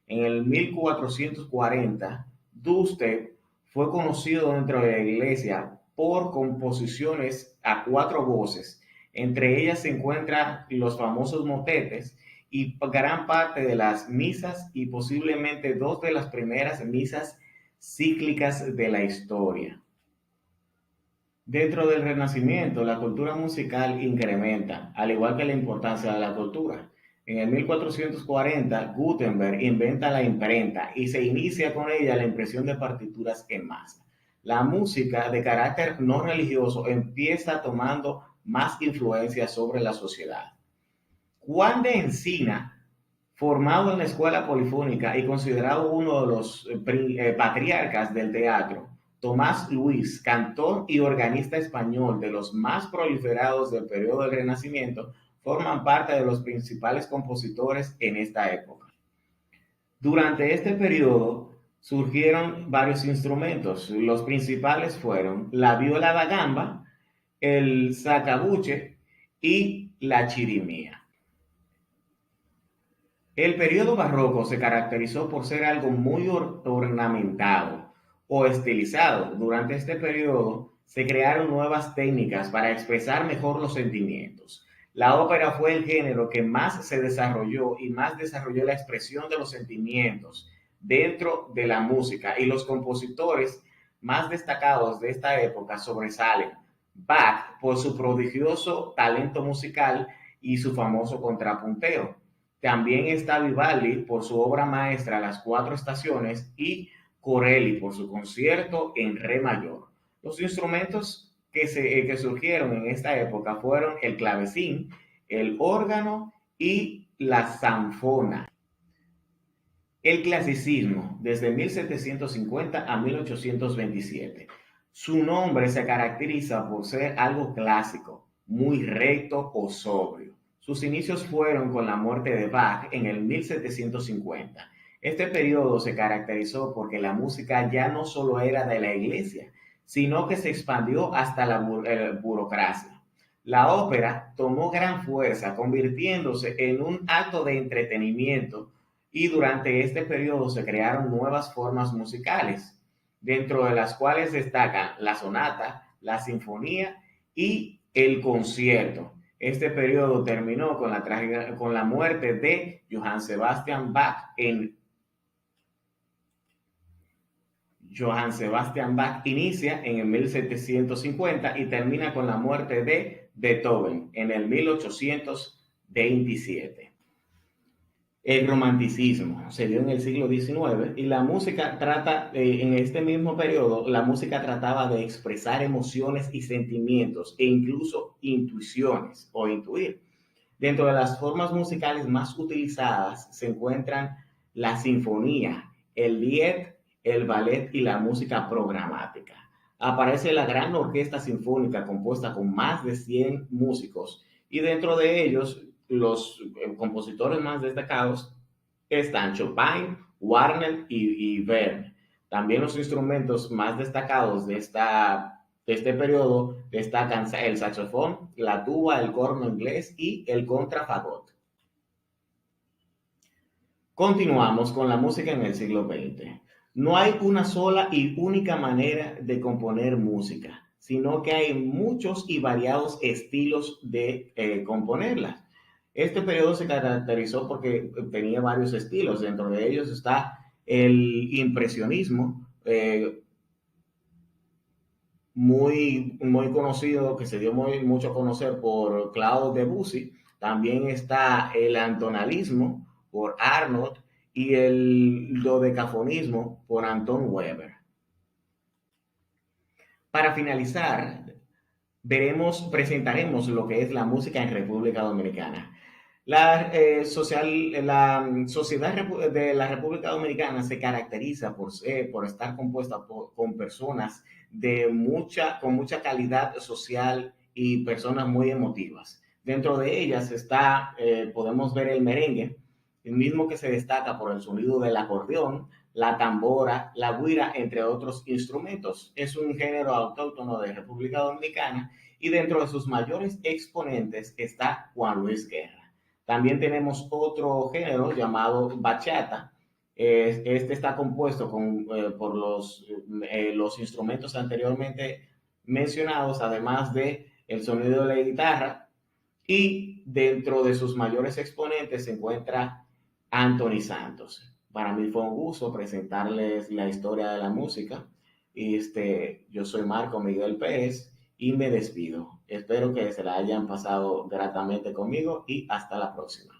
En el 1440 Dubstep fue conocido dentro de la iglesia por composiciones a cuatro voces. Entre ellas se encuentran los famosos motetes y gran parte de las misas y posiblemente dos de las primeras misas cíclicas de la historia. Dentro del Renacimiento, la cultura musical incrementa, al igual que la importancia de la cultura. En el 1440, Gutenberg inventa la imprenta y se inicia con ella la impresión de partituras en masa. La música de carácter no religioso empieza tomando más influencia sobre la sociedad. Juan de Encina, formado en la escuela polifónica y considerado uno de los patriarcas del teatro, Tomás Luis, cantor y organista español de los más proliferados del periodo del Renacimiento, forman parte de los principales compositores en esta época. Durante este periodo surgieron varios instrumentos. Los principales fueron la viola da gamba, el sacabuche y la chirimía. El periodo barroco se caracterizó por ser algo muy ornamentado o estilizado. Durante este periodo se crearon nuevas técnicas para expresar mejor los sentimientos. La ópera fue el género que más se desarrolló y más desarrolló la expresión de los sentimientos dentro de la música, y los compositores más destacados de esta época sobresalen Bach por su prodigioso talento musical y su famoso contrapunteo. También está Vivaldi por su obra maestra Las Cuatro Estaciones y Corelli por su concierto en re mayor. Los instrumentos que surgieron en esta época fueron el clavecín, el órgano y la zanfona. El clasicismo, desde 1750 a 1827. Su nombre se caracteriza por ser algo clásico, muy recto o sobrio. Sus inicios fueron con la muerte de Bach en el 1750. Este periodo se caracterizó porque la música ya no solo era de la iglesia, sino que se expandió hasta la burocracia. La ópera tomó gran fuerza, convirtiéndose en un acto de entretenimiento, y durante este periodo se crearon nuevas formas musicales, dentro de las cuales destacan la sonata, la sinfonía y el concierto. Este periodo terminó con la muerte de Johann Sebastian Bach Johann Sebastian Bach inicia en el 1750 y termina con la muerte de Beethoven en el 1827. El romanticismo se dio en el siglo XIX y la música en este mismo periodo, la música trataba de expresar emociones y sentimientos e incluso intuiciones o intuir. Dentro de las formas musicales más utilizadas se encuentran la sinfonía, el lied, el ballet y la música programática. Aparece la Gran Orquesta Sinfónica compuesta con más de 100 músicos, y dentro de ellos los compositores más destacados están Chopin, Wagner y Verdi. También los instrumentos más destacados de este periodo destacan el saxofón, la tuba, el corno inglés y el contrafagot. Continuamos con la música en el siglo XX. No hay una sola y única manera de componer música, sino que hay muchos y variados estilos de componerla. Este periodo se caracterizó porque tenía varios estilos. Dentro de ellos está el impresionismo, muy conocido, que se dio mucho a conocer por Claude Debussy. También está el antonalismo por Arnaud y el dodecafonismo por Anton Weber. Para finalizar, presentaremos lo que es la música en República Dominicana. La sociedad de la República Dominicana se caracteriza por estar compuesta con personas con mucha calidad social y personas muy emotivas. Dentro de ellas podemos ver el merengue, el mismo que se destaca por el sonido del acordeón, la tambora, la güira, entre otros instrumentos. Es un género autóctono de República Dominicana y dentro de sus mayores exponentes está Juan Luis Guerra. También tenemos otro género llamado bachata. Este está compuesto por los instrumentos anteriormente mencionados, además de el sonido de la guitarra Y dentro de sus mayores exponentes se encuentra Anthony Santos. Para mí fue un gusto presentarles la historia de la música. Yo soy Marco Miguel Pérez y me despido. Espero que se la hayan pasado gratamente conmigo y hasta la próxima.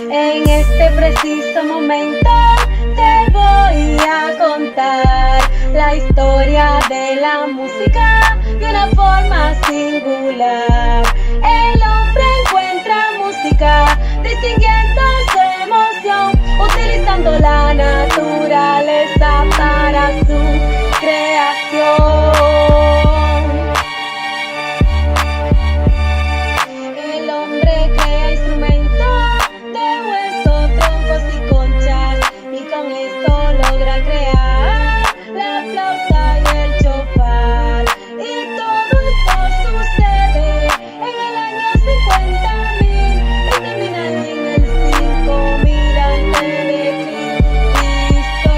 En este preciso momento te voy a contar la historia de la música de una forma singular. El hombre encuentra música distinguiendo su emoción, utilizando la naturaleza para su creación. El hombre crea instrumentos de hueso, troncos y conchas, y con esto logra crear la flauta y el chofar. Y todo esto sucede en el año 50.000 y termina en el 5.000 antes de Cristo.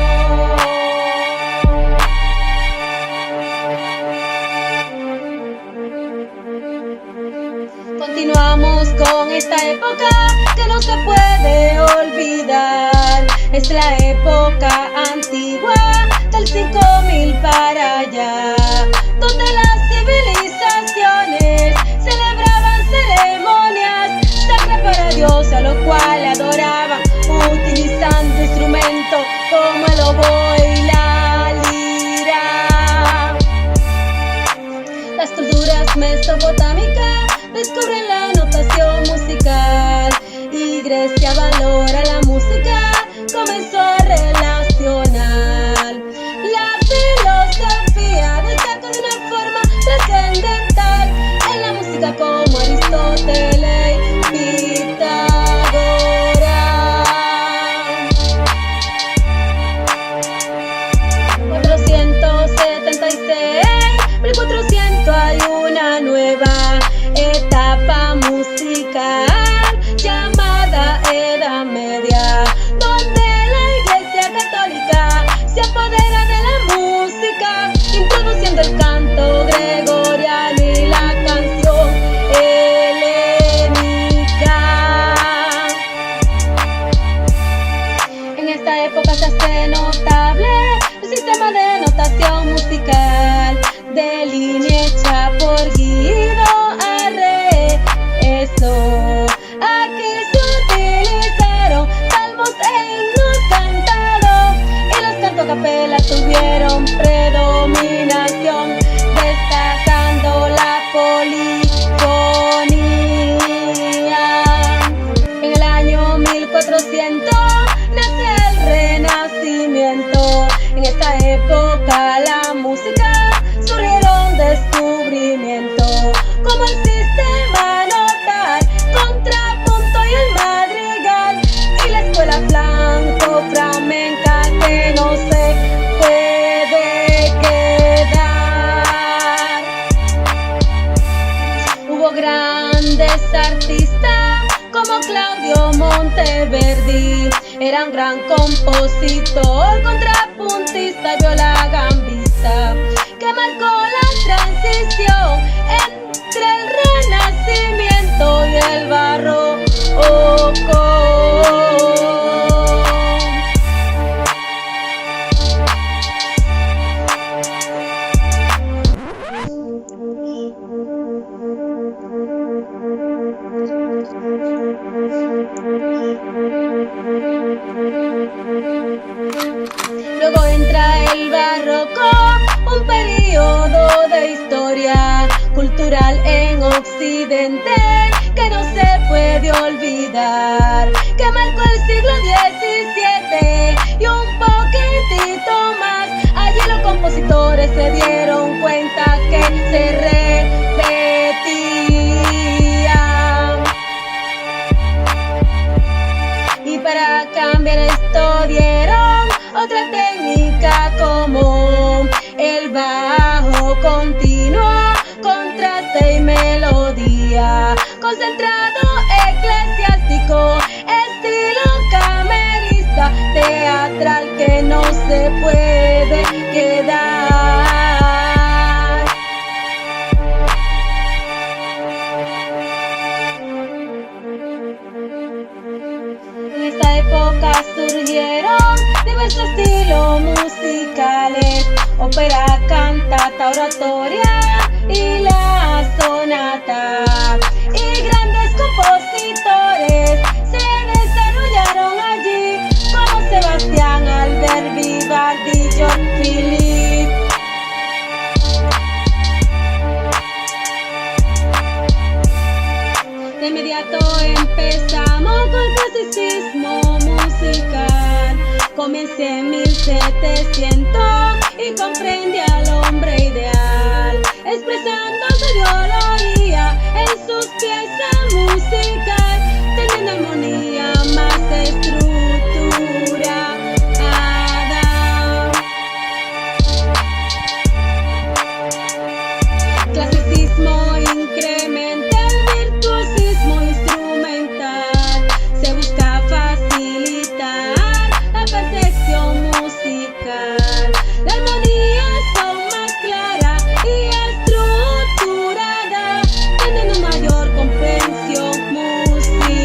Continuamos con esta época que no se puede olvidar. Es la época antigua del 5000 para allá, donde las civilizaciones celebraban ceremonias sacras para Dios, a lo cual adoraban, utilizando instrumentos como el oboe y la lira. Las culturas mesopotámicas descubren la notación musical y Grecia valora la música, comenzó a relacionar la filosofía destaca de una forma trascendental en la música como Aristóteles y Pitágoras. 476, 1400 hay una nueva etapa musical llamada Edad Media, donde la Iglesia Católica se apodera de la música, introduciendo el canto gregoriano y la canción helénica. En esta época se hace notable el sistema de notación musical de línea hecha por Guido Arezzo. Aquí se utilizaron salmos e himnos cantados y los cantos a capela tuvieron predominación, destacando la polifonía. En el año 1400 nace el Renacimiento. En esta época la música surgieron descubrimientos como el sistema notal, contrapunto y el madrigal, y la escuela flamenca que no se puede quedar. Hubo grandes artistas como Claudio Monteverdi, era un gran compositor, contrapuntista y violagambista, que marcó la transición entre el Renacimiento y el Barroco. Luego entra el barroco, un periodo de historia cultural en Occidente que no se puede olvidar, que marcó el siglo XVII y un poquitito más. Allí los compositores se dieron cuenta que se repetían, y para cambiar esto dieron otra técnica como el bajo continuo, contraste y melodía, concentrado eclesiástico, estilo camerista, teatral que no se puede quedar. En esta época surgieron diversos estilos musicales, ópera, cantata, oratoria y la sonata. Y grandes compositores se desarrollaron allí, como Sebastián, Albert, Vivaldi, George Philipp. De inmediato empezamos con el clasicismo musical. Comienza en 1700 y comprende al hombre ideal, expresando su ideología en sus piezas musicales, teniendo armonía más estructurada. Clasicismo incrementa el virtuosismo instrumental, se busca facilitar la perfección musical. La armonía son más clara y estructurada, teniendo mayor comprensión musical.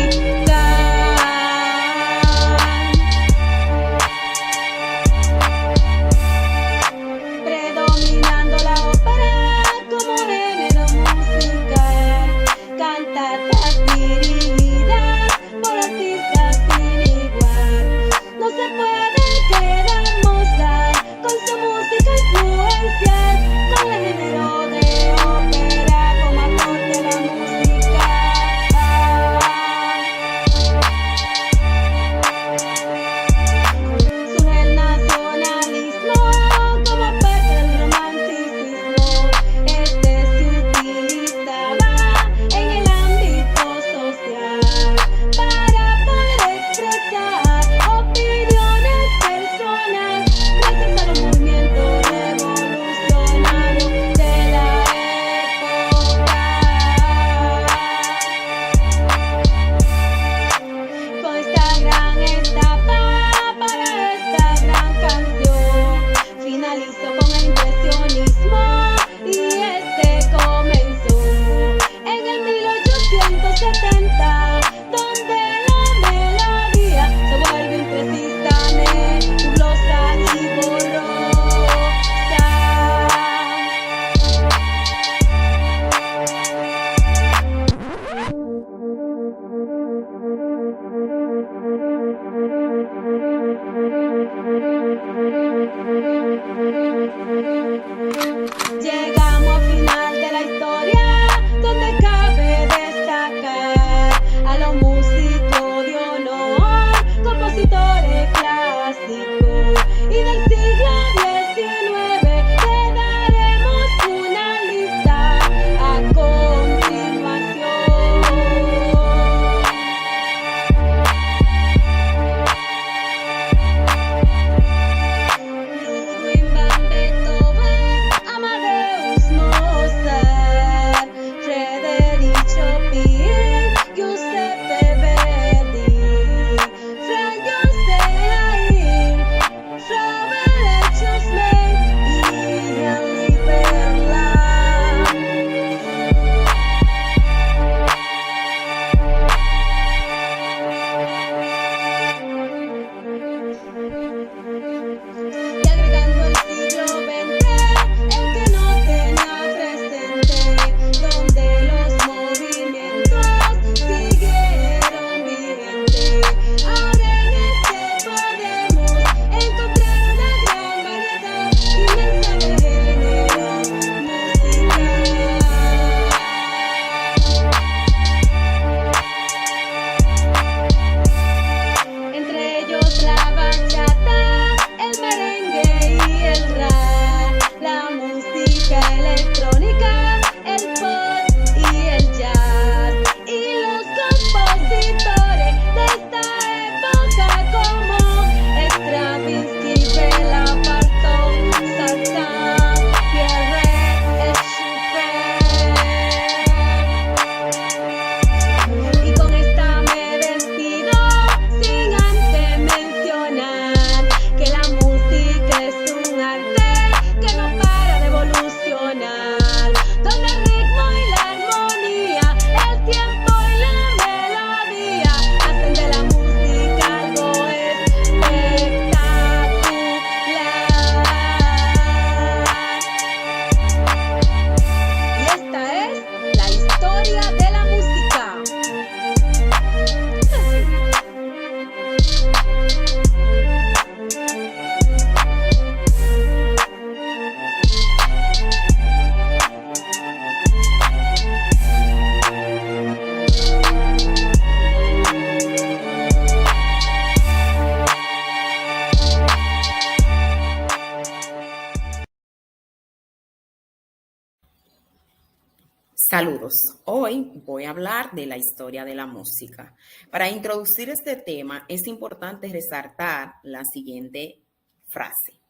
Saludos. Hoy voy a hablar de la historia de la música. Para introducir este tema es importante resaltar la siguiente frase.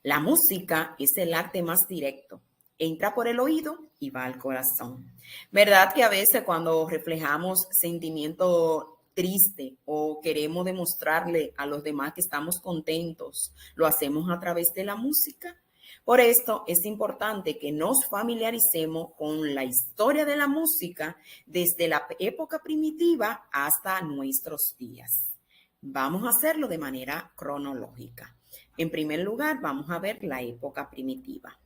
La música es el arte más directo. Entra por el oído y va al corazón. ¿Verdad que a veces cuando reflejamos sentimiento triste o queremos demostrarle a los demás que estamos contentos, lo hacemos a través de la música? Por esto es importante que nos familiaricemos con la historia de la música desde la época primitiva hasta nuestros días. Vamos a hacerlo de manera cronológica. En primer lugar, vamos a ver la época primitiva.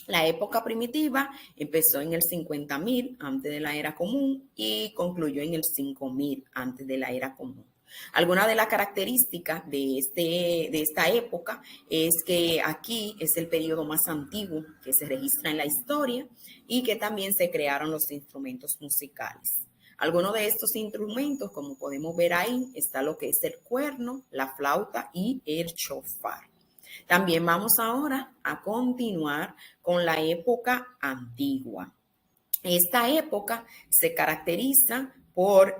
La época primitiva empezó en el 50.000 antes de la era común y concluyó en el 5.000 antes de la era común. Algunas de las características de esta época es que aquí es el periodo más antiguo que se registra en la historia y que también se crearon los instrumentos musicales. Algunos de estos instrumentos, como podemos ver ahí, está lo que es el cuerno, la flauta y el shofar. También vamos ahora a continuar con la época antigua. Esta época se caracteriza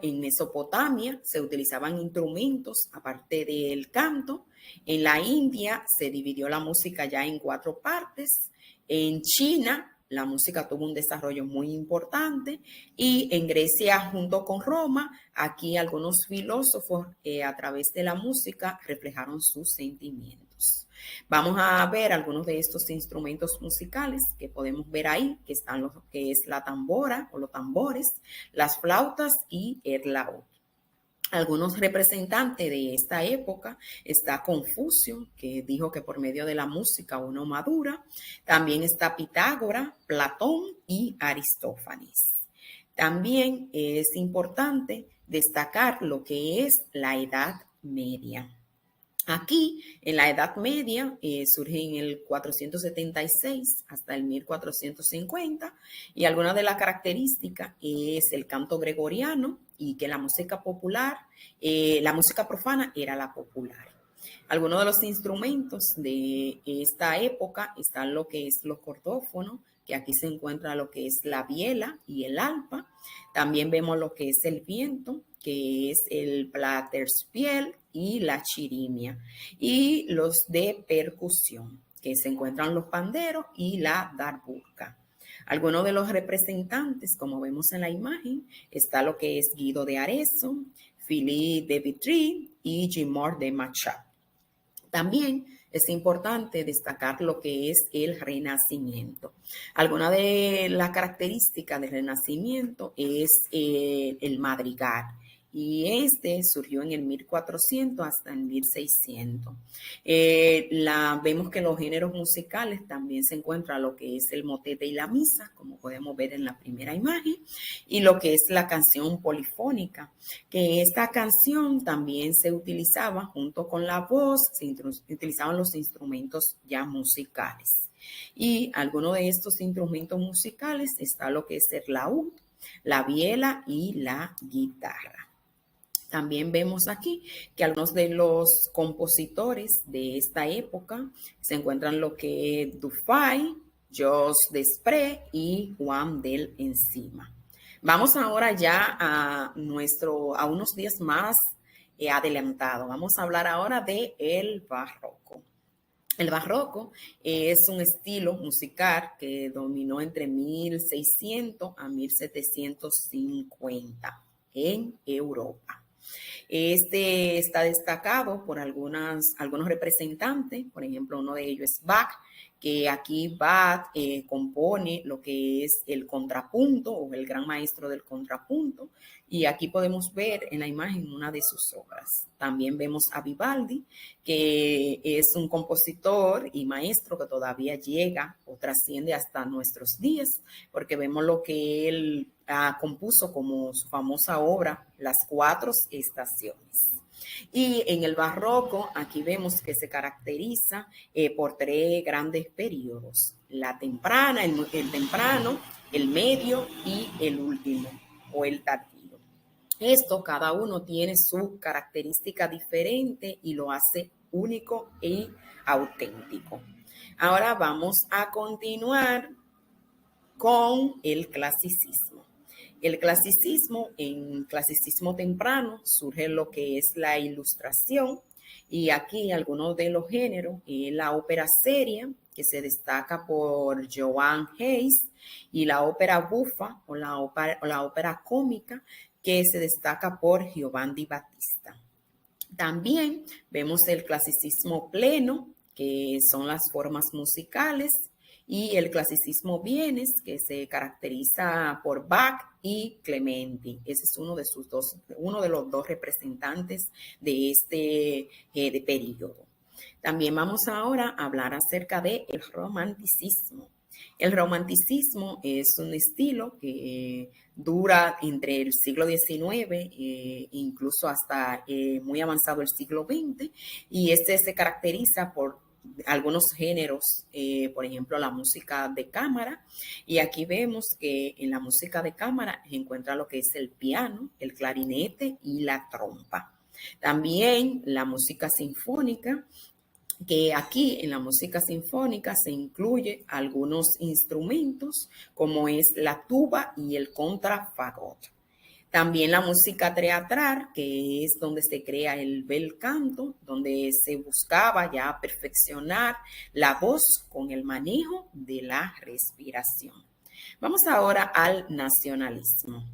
en Mesopotamia se utilizaban instrumentos aparte del canto. En la India se dividió la música ya en 4 partes. En China la música tuvo un desarrollo muy importante y en Grecia junto con Roma, aquí algunos filósofos a través de la música reflejaron sus sentimientos. Vamos a ver algunos de estos instrumentos musicales que podemos ver ahí, que están lo que es la tambora o los tambores, las flautas y el laúd. Algunos representantes de esta época está Confucio, que dijo que por medio de la música uno madura. También está Pitágoras, Platón y Aristófanes. También es importante destacar lo que es la Edad Media. Aquí, en la Edad Media, surge en el 476 hasta el 1450 y alguna de las características es el canto gregoriano y que la música popular, la música profana era la popular. Algunos de los instrumentos de esta época están lo que es los cordófonos, que aquí se encuentra lo que es la viela y el arpa. También vemos lo que es el viento, que es el platterspiel y la chirimia. Y los de percusión, que se encuentran los panderos y la darbuka. Algunos de los representantes, como vemos en la imagen, está lo que es Guido de Arezzo, Philippe de Vitry y Gimor de Machat. También es importante destacar lo que es el Renacimiento. Alguna de las características del Renacimiento es el madrigal. Y este surgió en el 1400 hasta el 1600. Vemos que los géneros musicales también se encuentra lo que es el motete y la misa, como podemos ver en la primera imagen, y lo que es la canción polifónica, que esta canción también se utilizaba junto con la voz, se utilizaban los instrumentos ya musicales. Y algunos de estos instrumentos musicales está lo que es el laúd, la viela y la guitarra. También vemos aquí que algunos de los compositores de esta época se encuentran lo que es Dufay, Jos Desprez y Juan del Encima. Vamos ahora ya a unos días más adelantados. Vamos a hablar ahora de el barroco. El barroco es un estilo musical que dominó entre 1600 a 1750 en Europa. Este está destacado por algunos representantes, por ejemplo, uno de ellos es Bach, que aquí Bach compone lo que es el contrapunto o el gran maestro del contrapunto, y aquí podemos ver en la imagen una de sus obras. También vemos a Vivaldi, que es un compositor y maestro que todavía llega o trasciende hasta nuestros días, porque vemos lo que él compuso como su famosa obra, Las 4 Estaciones. Y en el barroco, aquí vemos que se caracteriza por 3 grandes periodos: la temprana, el temprano, el medio y el último, o el tardío. Esto, cada uno tiene su característica diferente y lo hace único y auténtico. Ahora vamos a continuar con el clasicismo. El clasicismo, en clasicismo temprano, surge lo que es la ilustración, y aquí algunos de los géneros, la ópera seria, que se destaca por Joan Hayes, y la ópera bufa o la ópera cómica, que se destaca por Giovanni Battista. También vemos el clasicismo pleno, que son las formas musicales, y el clasicismo vienes, que se caracteriza por Bach y Clementi. Ese es uno de los dos representantes de este periodo. También vamos ahora a hablar acerca del romanticismo. El romanticismo es un estilo que dura entre el siglo XIX, incluso hasta muy avanzado el siglo XX, y este se caracteriza por algunos géneros, por ejemplo, la música de cámara, y aquí vemos que en la música de cámara se encuentra lo que es el piano, el clarinete y la trompa. También la música sinfónica, que aquí en la música sinfónica se incluye algunos instrumentos como es la tuba y el contrafagot. También la música teatral, que es donde se crea el bel canto, donde se buscaba ya perfeccionar la voz con el manejo de la respiración. Vamos ahora al nacionalismo.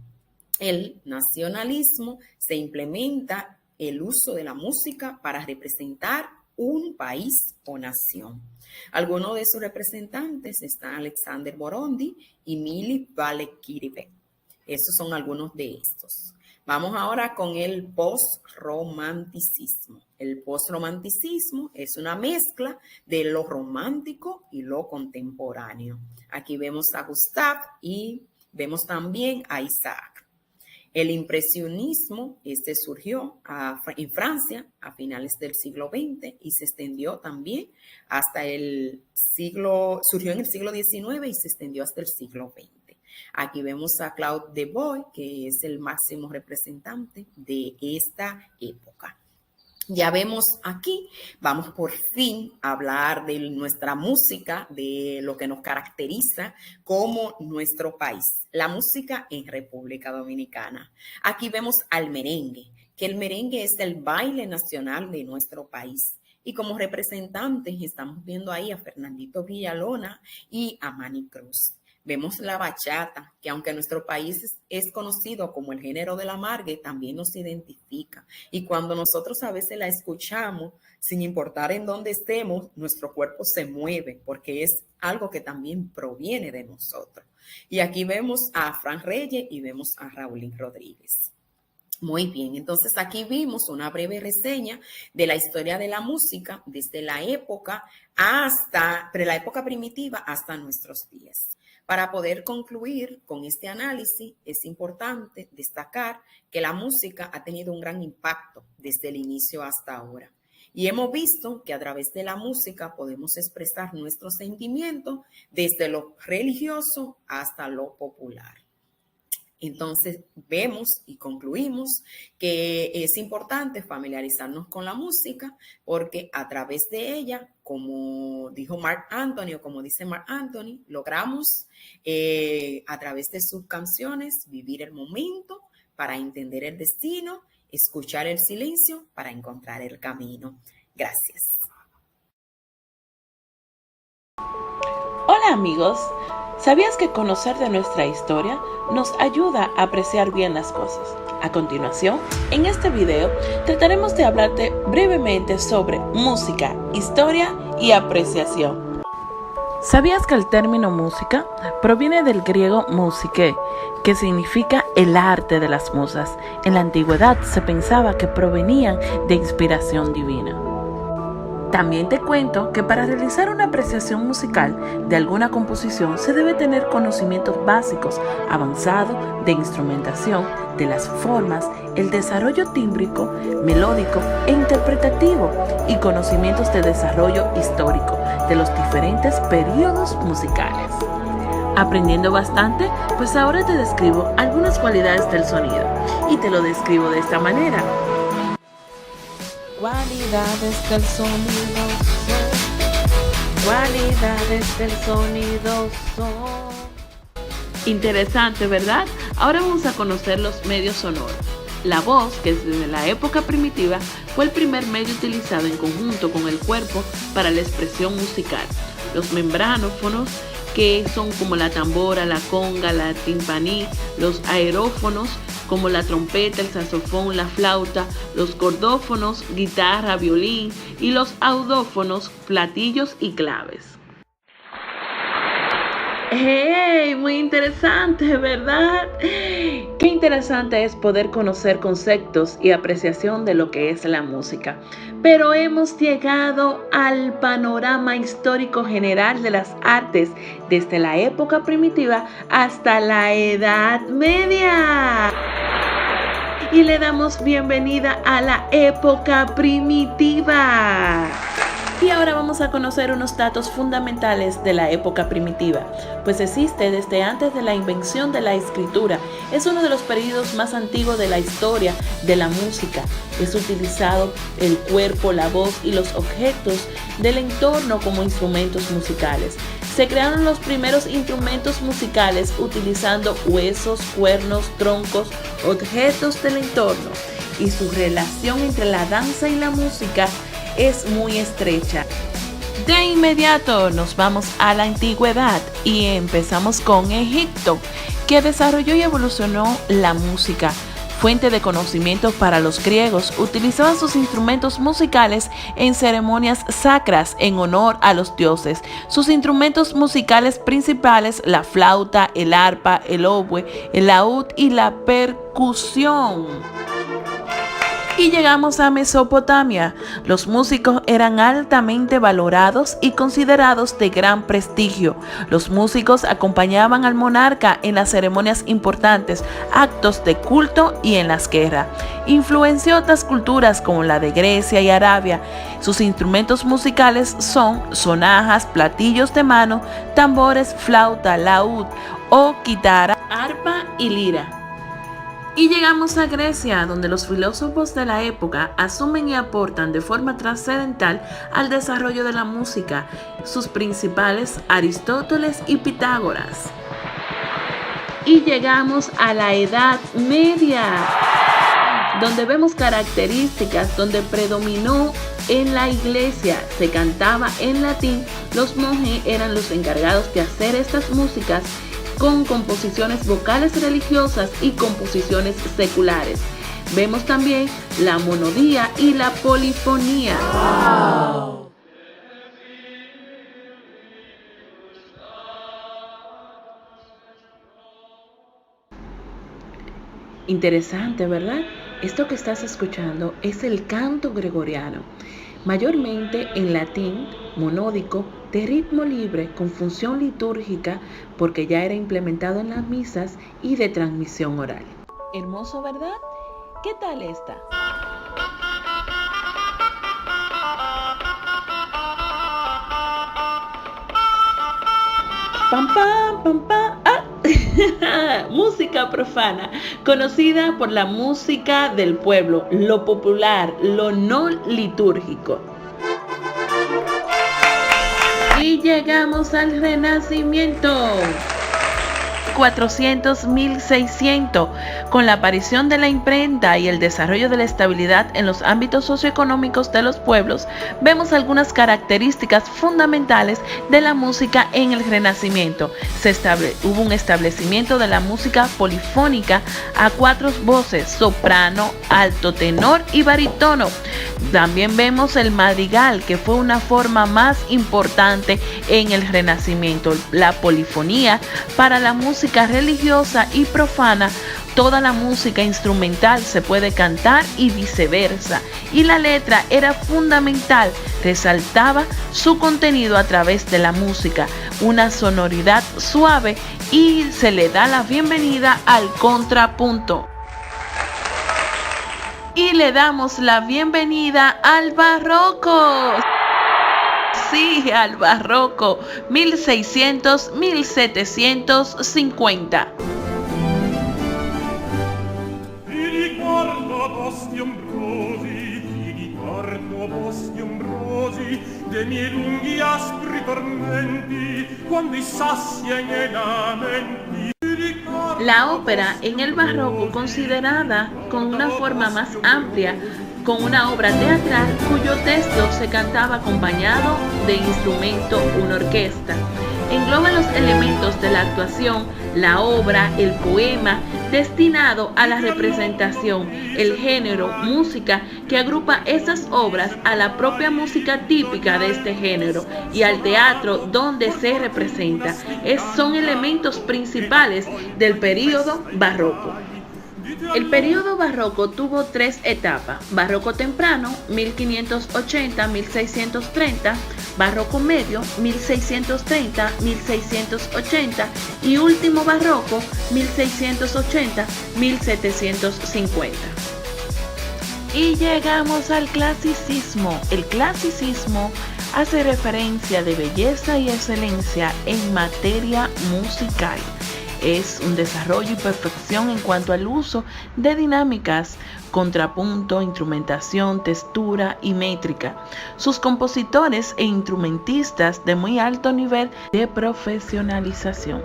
El nacionalismo se implementa el uso de la música para representar un país o nación. Algunos de sus representantes están Alexander Borondi y Mili Balekireve. Esos son algunos de estos. Vamos ahora con el postromanticismo. El postromanticismo es una mezcla de lo romántico y lo contemporáneo. Aquí vemos a Gustave y vemos también a Isaac. El impresionismo surgió en Francia a finales del siglo XX y se extendió también surgió en el siglo XIX y se extendió hasta el siglo XX. Aquí vemos a Claude Debussy, que es el máximo representante de esta época. Ya vemos aquí, vamos por fin a hablar de nuestra música, de lo que nos caracteriza como nuestro país, la música en República Dominicana. Aquí vemos al merengue, que el merengue es el baile nacional de nuestro país. Y como representantes estamos viendo ahí a Fernandito Villalona y a Manny Cruz. Vemos la bachata, que aunque nuestro país es conocido como el género de la margue, también nos identifica. Y cuando nosotros a veces la escuchamos, sin importar en dónde estemos, nuestro cuerpo se mueve, porque es algo que también proviene de nosotros. Y aquí vemos a Fran Reyes y vemos a Raulín Rodríguez. Muy bien, entonces aquí vimos una breve reseña de la historia de la música desde la época primitiva hasta nuestros días. Para poder concluir con este análisis, es importante destacar que la música ha tenido un gran impacto desde el inicio hasta ahora. Y hemos visto que a través de la música podemos expresar nuestros sentimientos desde lo religioso hasta lo popular. Entonces vemos y concluimos que es importante familiarizarnos con la música porque a través de ella, como dijo Marc Anthony o como dice Marc Anthony, logramos a través de sus canciones vivir el momento para entender el destino, escuchar el silencio para encontrar el camino. Gracias. Hola amigos, ¿sabías que conocer de nuestra historia nos ayuda a apreciar bien las cosas? A continuación, en este video trataremos de hablarte brevemente sobre música, historia y apreciación. ¿Sabías que el término música proviene del griego musiké, que significa el arte de las musas? En la antigüedad se pensaba que provenían de inspiración divina. También te cuento que para realizar una apreciación musical de alguna composición se debe tener conocimientos básicos, avanzados de instrumentación, de las formas, el desarrollo tímbrico, melódico e interpretativo y conocimientos de desarrollo histórico de los diferentes periodos musicales. ¿Aprendiendo bastante? Pues ahora te describo algunas cualidades del sonido y te lo describo de esta manera. Cualidades del sonido son. Cualidades del sonido son. Interesante, ¿verdad? Ahora vamos a conocer los medios sonoros. La voz, que desde la época primitiva fue el primer medio utilizado en conjunto con el cuerpo para la expresión musical. Los membranófonos, que son como la tambora, la conga, la timpaní, los aerófonos, como la trompeta, el saxofón, la flauta, los cordófonos, guitarra, violín, y los audófonos, platillos y claves. ¡Hey! Muy interesante, ¿verdad? Qué interesante es poder conocer conceptos y apreciación de lo que es la música. Pero hemos llegado al panorama histórico general de las artes desde la época primitiva hasta la Edad Media. Y le damos bienvenida a la época primitiva. Y ahora vamos a conocer unos datos fundamentales de la época primitiva, pues existe desde antes de la invención de la escritura. Es uno de los periodos más antiguos de la historia de la música. Es utilizado el cuerpo, la voz y los objetos del entorno como instrumentos musicales. Se crearon los primeros instrumentos musicales utilizando huesos, cuernos, troncos, objetos del entorno, y su relación entre la danza y la música es muy estrecha. De inmediato nos vamos a la antigüedad y empezamos con Egipto, que desarrolló y evolucionó la música. Fuente de conocimiento para los griegos, utilizaban sus instrumentos musicales en ceremonias sacras en honor a los dioses. Sus instrumentos musicales principales, la flauta, el arpa, el oboe, el laúd y la percusión. Y llegamos a Mesopotamia. Los músicos eran altamente valorados y considerados de gran prestigio. Los músicos acompañaban al monarca en las ceremonias importantes, actos de culto y en las guerras. Influenció otras culturas como la de Grecia y Arabia. Sus instrumentos musicales son sonajas, platillos de mano, tambores, flauta, laúd o guitarra, arpa y lira. Y llegamos a Grecia, donde los filósofos de la época asumen y aportan de forma trascendental al desarrollo de la música. Sus principales, Aristóteles y Pitágoras. Y llegamos a la Edad Media, donde vemos características donde predominó en la iglesia, se cantaba en latín, los monjes eran los encargados de hacer estas músicas con composiciones vocales religiosas y composiciones seculares. Vemos también la monodía y la polifonía. ¡Wow! Interesante, ¿verdad? Esto que estás escuchando es el canto gregoriano, mayormente en latín, monódico, de ritmo libre, con función litúrgica, porque ya era implementado en las misas y de transmisión oral. Hermoso, ¿verdad? ¿Qué tal esta? Pam, pam, pam, pam. ¡Ah! Música profana, conocida por la música del pueblo, lo popular, lo no litúrgico. Y llegamos al Renacimiento. 400-1600, con la aparición de la imprenta y el desarrollo de la estabilidad en los ámbitos socioeconómicos de los pueblos, vemos algunas características fundamentales de la música en el Renacimiento. Hubo un establecimiento de la música polifónica a 4 voces, soprano, alto tenor y barítono. También vemos el madrigal, que fue una forma más importante en el Renacimiento. La polifonía para la música religiosa y profana. Toda la música instrumental se puede cantar y viceversa. Y la letra era fundamental, resaltaba su contenido a través de la música, una sonoridad suave, y se le da la bienvenida al contrapunto. Y le damos la bienvenida al barroco. Sí, al barroco, 1600-1750. De miei lunghi aspri tormenti, quando i sassi ai miei lamenti, ti La ópera en el barroco, considerada con una forma más amplia, con una obra teatral cuyo texto se cantaba acompañado de instrumento, una orquesta. Engloba los elementos de la actuación, la obra, el poema, destinado a la representación, el género, música, que agrupa esas obras a la propia música típica de este género y al teatro donde se representa. Son elementos principales del período barroco. El período barroco tuvo 3 etapas: barroco temprano, 1580-1630, barroco medio, 1630-1680 y último barroco, 1680-1750. Y llegamos al clasicismo. El clasicismo hace referencia de belleza y excelencia en materia musical. Es un desarrollo y perfección en cuanto al uso de dinámicas, contrapunto, instrumentación, textura y métrica. Sus compositores e instrumentistas de muy alto nivel de profesionalización.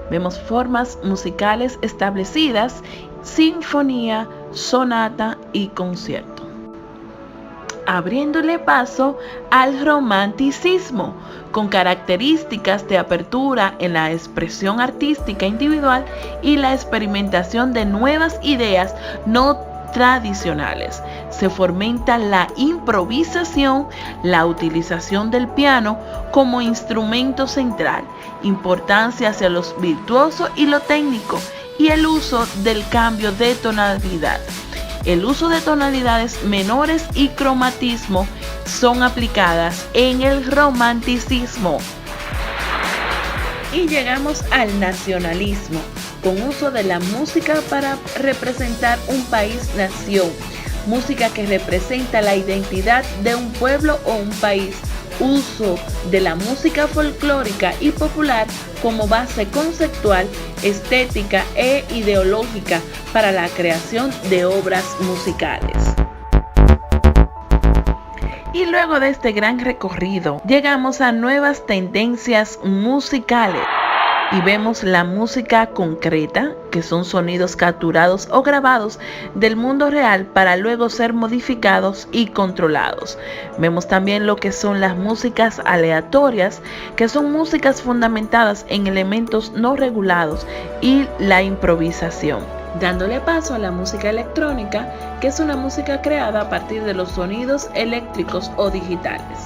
Vemos formas musicales establecidas: sinfonía, sonata y concierto. Abriéndole paso al romanticismo, con características de apertura en la expresión artística individual y la experimentación de nuevas ideas no tradicionales. Se fomenta la improvisación, la utilización del piano como instrumento central, importancia hacia lo virtuoso y lo técnico, y el uso del cambio de tonalidad. El uso de tonalidades menores y cromatismo son aplicadas en el romanticismo. Y llegamos al nacionalismo, con uso de la música para representar un país-nación, música que representa la identidad de un pueblo o un país. Uso de la música folclórica y popular como base conceptual, estética e ideológica para la creación de obras musicales. Y luego de este gran recorrido, llegamos a nuevas tendencias musicales. Y vemos la música concreta, que son sonidos capturados o grabados del mundo real para luego ser modificados y controlados. Vemos también lo que son las músicas aleatorias, que son músicas fundamentadas en elementos no regulados, y la improvisación. Dándole paso a la música electrónica, que es una música creada a partir de los sonidos eléctricos o digitales.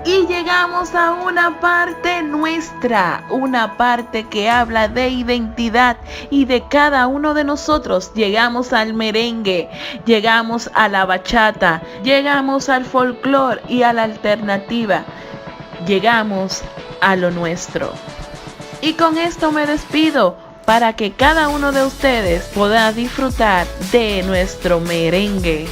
Y llegamos a una parte nuestra, una parte que habla de identidad y de cada uno de nosotros. Llegamos al merengue, llegamos a la bachata, llegamos al folclore y a la alternativa. Llegamos a lo nuestro. Y con esto me despido para que cada uno de ustedes pueda disfrutar de nuestro merengue.